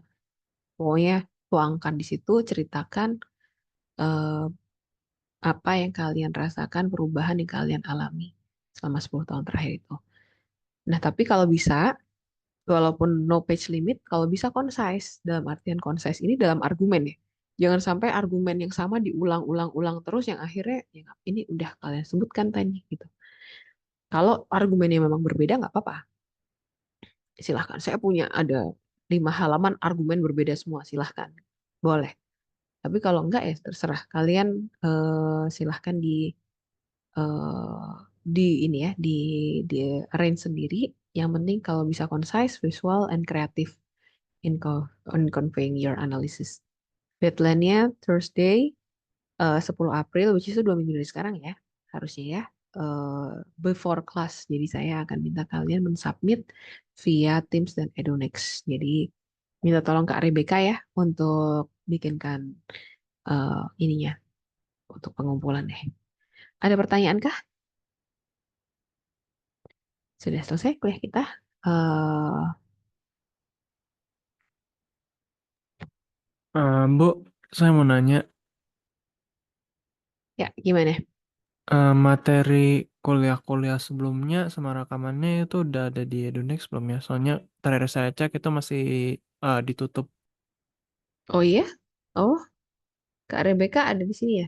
Pokoknya tuangkan di situ, ceritakan apa yang kalian rasakan, perubahan yang kalian alami selama 10 tahun terakhir itu. Nah, tapi kalau bisa, walaupun no page limit, kalau bisa concise. Dalam artian concise ini dalam argumen ya. Jangan sampai argumen yang sama diulang-ulang-ulang terus yang akhirnya ya, ini udah kalian sebutkan tadi gitu. Kalau argumennya memang berbeda nggak apa-apa. Silahkan. Saya punya ada 5 halaman argumen berbeda semua, silahkan. Boleh. Tapi kalau enggak ya terserah. Kalian silahkan di ini ya, di arrange sendiri. Yang penting kalau bisa concise, visual, and creative on conveying your analysis. Deadline-nya Thursday 10 April, which is 2 minggu dari sekarang ya, harusnya ya. Before class. Jadi saya akan minta kalian mensubmit via Teams dan Edunex. Jadi minta tolong Kak Rebecca ya untuk bikinkan ininya untuk pengumpulan deh. Ada pertanyaan kah? Sudah selesai kuliah kita. Bu, saya mau nanya, Ya, gimana? materi kuliah-kuliah sebelumnya sama rekamannya itu udah ada di Edunex belum ya? Soalnya terakhir saya cek itu masih ditutup. Oh iya? Oh, Kak Rebecca ada di sini ya?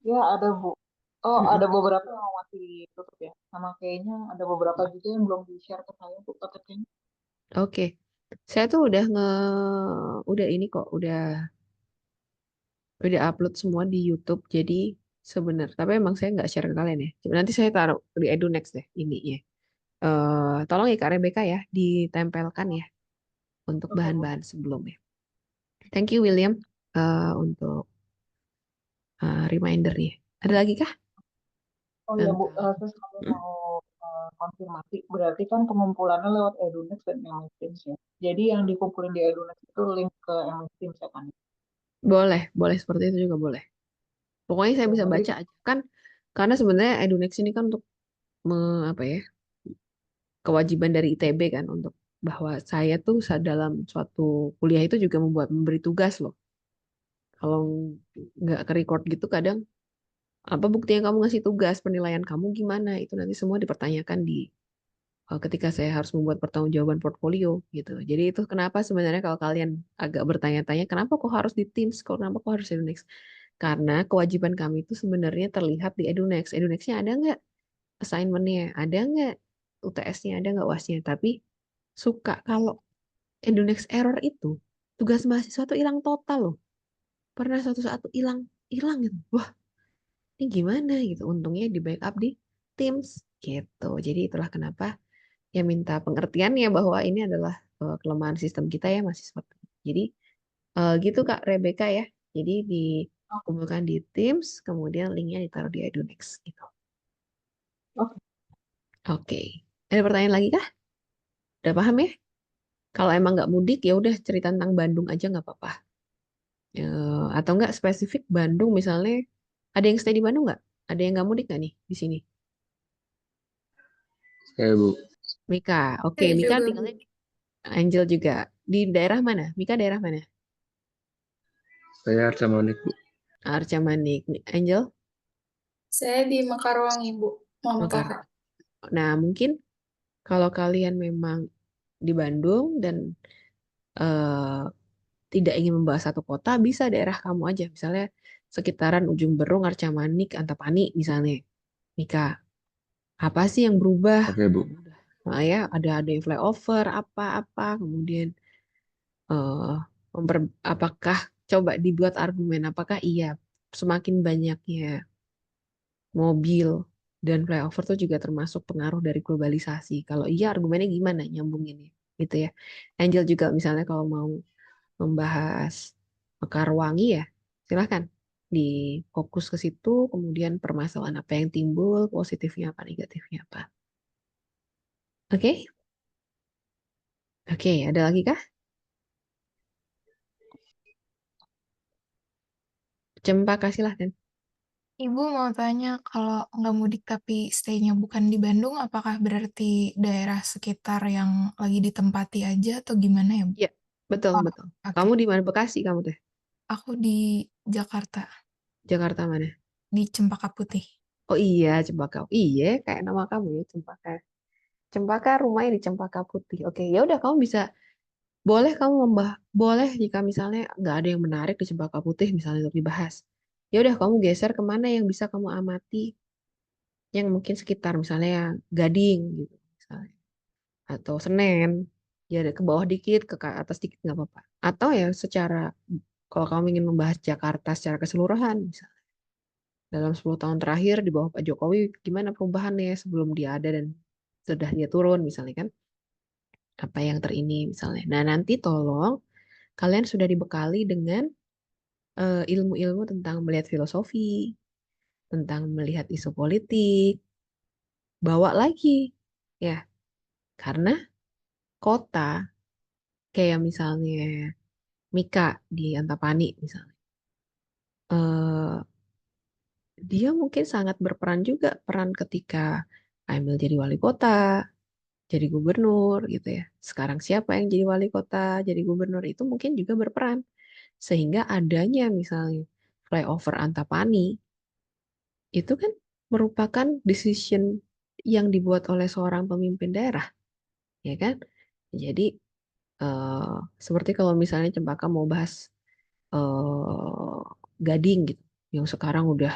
Ya ada Bu. Oh Mm-mm. ada beberapa yang masih ditutup ya. Sama kayaknya ada beberapa juga yang belum di-share ke saya Bu KTP-nya. Oke. Saya tuh udah ini kok, udah upload semua di YouTube. Jadi sebenarnya, tapi emang saya nggak share ke kalian ya. Coba nanti saya taruh di Edunex deh ininya. Tolong ya Kak Rebecca ya, ditempelkan ya untuk Oke Bu. bahan-bahan sebelumnya. Thank you William untuk remindernya. Ada lagi kah? Oh iya Bu, Tentang saya sekali mau konfirmasi. Berarti kan pengumpulannya lewat Edunex dan MS Teams ya. Jadi yang dikumpulin di Edunex itu link ke MS Teams ya kan? boleh seperti itu juga boleh. Pokoknya saya Oke, bisa nanti baca aja kan, karena sebenarnya Edunex ini kan untuk apa ya, kewajiban dari ITB kan untuk bahwa saya tuh dalam suatu kuliah itu juga memberi tugas loh. Kalau nggak ke record gitu kadang apa bukti yang kamu ngasih tugas, penilaian kamu gimana, itu nanti semua dipertanyakan ketika saya harus membuat pertanggungjawaban portfolio gitu. Jadi itu kenapa sebenarnya kalau kalian agak bertanya-tanya kenapa kok harus di Teams, kenapa kok harus Edunex? Karena kewajiban kami itu sebenarnya terlihat di Edunex. Edunex-nya ada nggak assignment-nya, ada nggak UTS-nya, ada nggak UAS-nya. Tapi suka kalau Edunex error itu tugas mahasiswa tuh hilang total loh. Pernah suatu saat tuh hilang gitu. Wah, ini gimana gitu. Untungnya di backup di Teams gitu. Jadi itulah kenapa ya minta pengertiannya bahwa ini adalah kelemahan sistem kita ya masih seperti itu. Jadi gitu Kak Rebecca ya. Jadi dikumpulkan di Teams, kemudian linknya ditaruh di Edunex gitu. Oke. Oke. Ada pertanyaan lagi kah? Udah paham ya? Kalau emang nggak mudik ya udah cerita tentang Bandung aja nggak apa-apa. Atau nggak spesifik Bandung misalnya ada yang stay di Bandung nggak? Ada yang nggak mudik nggak nih di sini? Saya Bu, Mika, oke. Saya Mika juga, Bu. tinggalnya Angel juga di daerah mana? Mika daerah mana? saya Arca Manik Bu. Arca Manik. Angel? Saya di Mekarwangi, Bu. Muhammad Mekar. Toha. Nah mungkin kalau kalian memang di Bandung dan eh, tidak ingin membahas satu kota, bisa daerah kamu aja. Misalnya sekitaran Ujung Berung, Arca Manik, Antapani misalnya. Mika, apa sih yang berubah? Oke Bu. Nah, ya ada yang flyover apa-apa, kemudian eh apakah coba dibuat argumen apakah iya semakin banyaknya mobil dan flyover itu juga termasuk pengaruh dari globalisasi. Kalau iya argumennya gimana nyambunginnya gitu ya. Angel juga misalnya kalau mau membahas Mekarwangi ya silahkan difokus ke situ, kemudian permasalahan apa yang timbul, positifnya apa, negatifnya apa. Oke? Oke, ada lagi kah? Cempaka silahkan. Ibu mau tanya, kalau nggak mudik tapi stay-nya bukan di Bandung, apakah berarti daerah sekitar yang lagi ditempati aja atau gimana ya, Bu? Iya, betul, Oh, betul. oke. Kamu di mana? Bekasi kamu teh? Aku di Jakarta. Jakarta mana? di Cempaka Putih. Oh iya, Cempaka. Iya, kayak nama kamu ya, Cempaka. Cempaka rumahnya di Cempaka Putih. Oke, ya udah kamu bisa boleh kamu boleh jika misalnya nggak ada yang menarik di Cempaka Putih misalnya untuk dibahas. Ya udah kamu geser kemana yang bisa kamu amati yang mungkin sekitar misalnya Gading gitu misalnya atau Senen ya ke bawah dikit ke atas dikit nggak apa-apa. Atau ya secara kalau kamu ingin membahas Jakarta secara keseluruhan misalnya dalam 10 tahun terakhir di bawah Pak Jokowi gimana perubahannya sebelum dia ada dan sudah dia turun misalnya kan apa yang terini misalnya. Nah, nanti tolong kalian sudah dibekali dengan ilmu-ilmu tentang melihat filosofi, tentang melihat isu politik, bawa lagi ya. Karena kota kayak misalnya Mika di Antapani misalnya. eh, Dia mungkin sangat berperan juga peran ketika Emil jadi wali kota, jadi gubernur gitu ya. Sekarang siapa yang jadi wali kota, jadi gubernur itu mungkin juga berperan. Sehingga adanya misalnya flyover Antapani itu kan merupakan decision yang dibuat oleh seorang pemimpin daerah, ya kan? Jadi seperti kalau misalnya Cempaka mau bahas Gading gitu, yang sekarang udah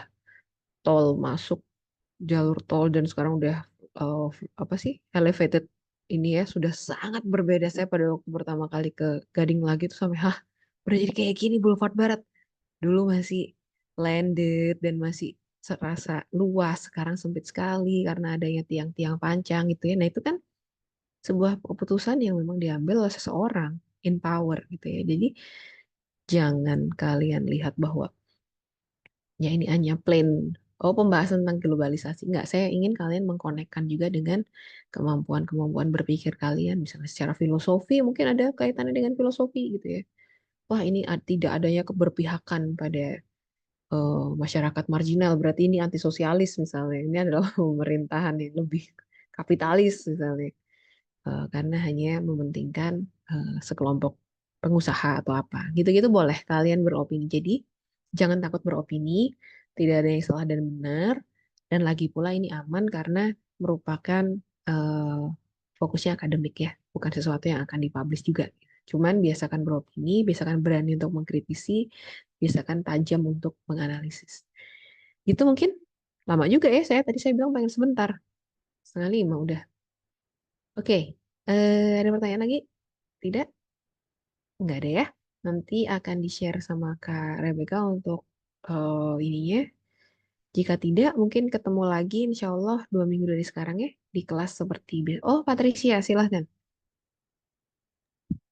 tol masuk jalur tol dan sekarang udah eh, apa sih elevated ini ya sudah sangat berbeda. Saya pada waktu pertama kali ke Gading lagi tuh sampai udah jadi kayak gini Boulevard Barat. Dulu masih landed dan masih serasa luas, sekarang sempit sekali karena adanya tiang-tiang pancang gitu ya. Nah itu kan sebuah keputusan yang memang diambil oleh seseorang in power gitu ya. Jadi jangan kalian lihat bahwa ya ini hanya plain pembahasan tentang globalisasi. Enggak, saya ingin kalian mengkonekkan juga dengan kemampuan-kemampuan berpikir kalian. Misalnya secara filosofi mungkin ada kaitannya dengan filosofi gitu ya. Wah ini tidak adanya keberpihakan pada masyarakat marginal, berarti ini antisosialis misalnya. Ini adalah pemerintahan yang lebih kapitalis misalnya. Karena hanya mementingkan sekelompok pengusaha atau apa. Gitu-gitu boleh kalian beropini. Jadi jangan takut beropini, tidak ada yang salah dan benar. Dan lagi pula ini aman karena merupakan eh, fokusnya akademik ya, bukan sesuatu yang akan dipublish juga. Cuman biasakan beropini, biasakan berani untuk mengkritisi, biasakan tajam untuk menganalisis. Gitu mungkin lama juga ya saya bilang pengen sebentar. 4:30 udah. Oke, ada pertanyaan lagi? Tidak? Enggak ada ya. Nanti akan di-share sama Kak Rebecca untuk ininya. Jika tidak, mungkin ketemu lagi insya Allah 2 minggu dari sekarang ya. Di kelas seperti biasa. Oh, Patricia, silahkan.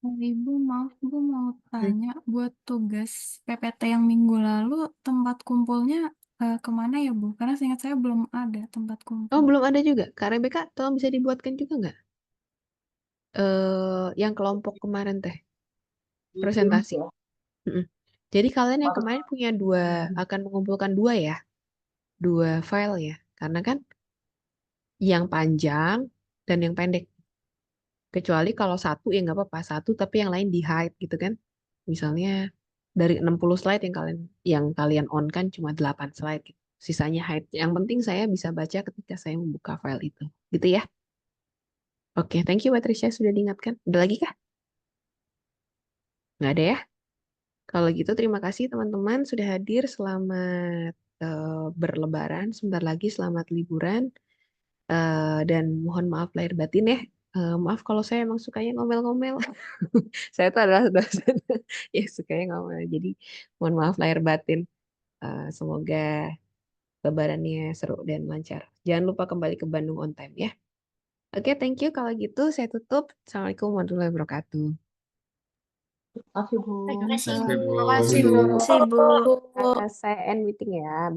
Ibu, maaf, Bu mau tanya buat tugas PPT yang minggu lalu tempat kumpulnya kemana ya Bu? Karena seingat saya belum ada tempat kumpul. Oh, belum ada juga. Kak Rebecca, tolong bisa dibuatkan juga nggak? Yang kelompok kemarin teh, presentasi. Mm-mm. Jadi kalian yang kemarin punya akan mengumpulkan 2 ya? 2 file ya? Karena kan yang panjang dan yang pendek. Kecuali kalau satu ya nggak apa-apa, satu tapi yang lain di hide gitu kan. Misalnya dari 60 slide yang kalian on kan cuma 8 slide gitu. Sisanya hide. Yang penting saya bisa baca ketika saya membuka file itu. Gitu ya. Oke, thank you Patricia sudah diingatkan. Ada lagi kah? Nggak ada ya? Kalau gitu terima kasih teman-teman sudah hadir. Selamat berlebaran. Sebentar lagi selamat liburan. Dan mohon maaf lahir batin ya. Maaf kalau saya emang sukanya ngomel-ngomel. Saya tuh adalah dosen yang sukanya ngomel. Jadi mohon maaf lahir batin. Semoga lebarannya seru dan lancar. Jangan lupa kembali ke Bandung on time ya. Oke, thank you. Kalau gitu saya tutup. Assalamualaikum warahmatullahi wabarakatuh. Terima kasih, Bu. Terima kasih, Terima Bu. kasih, Bu. Terima kasih, Bu. Saya end meeting ya.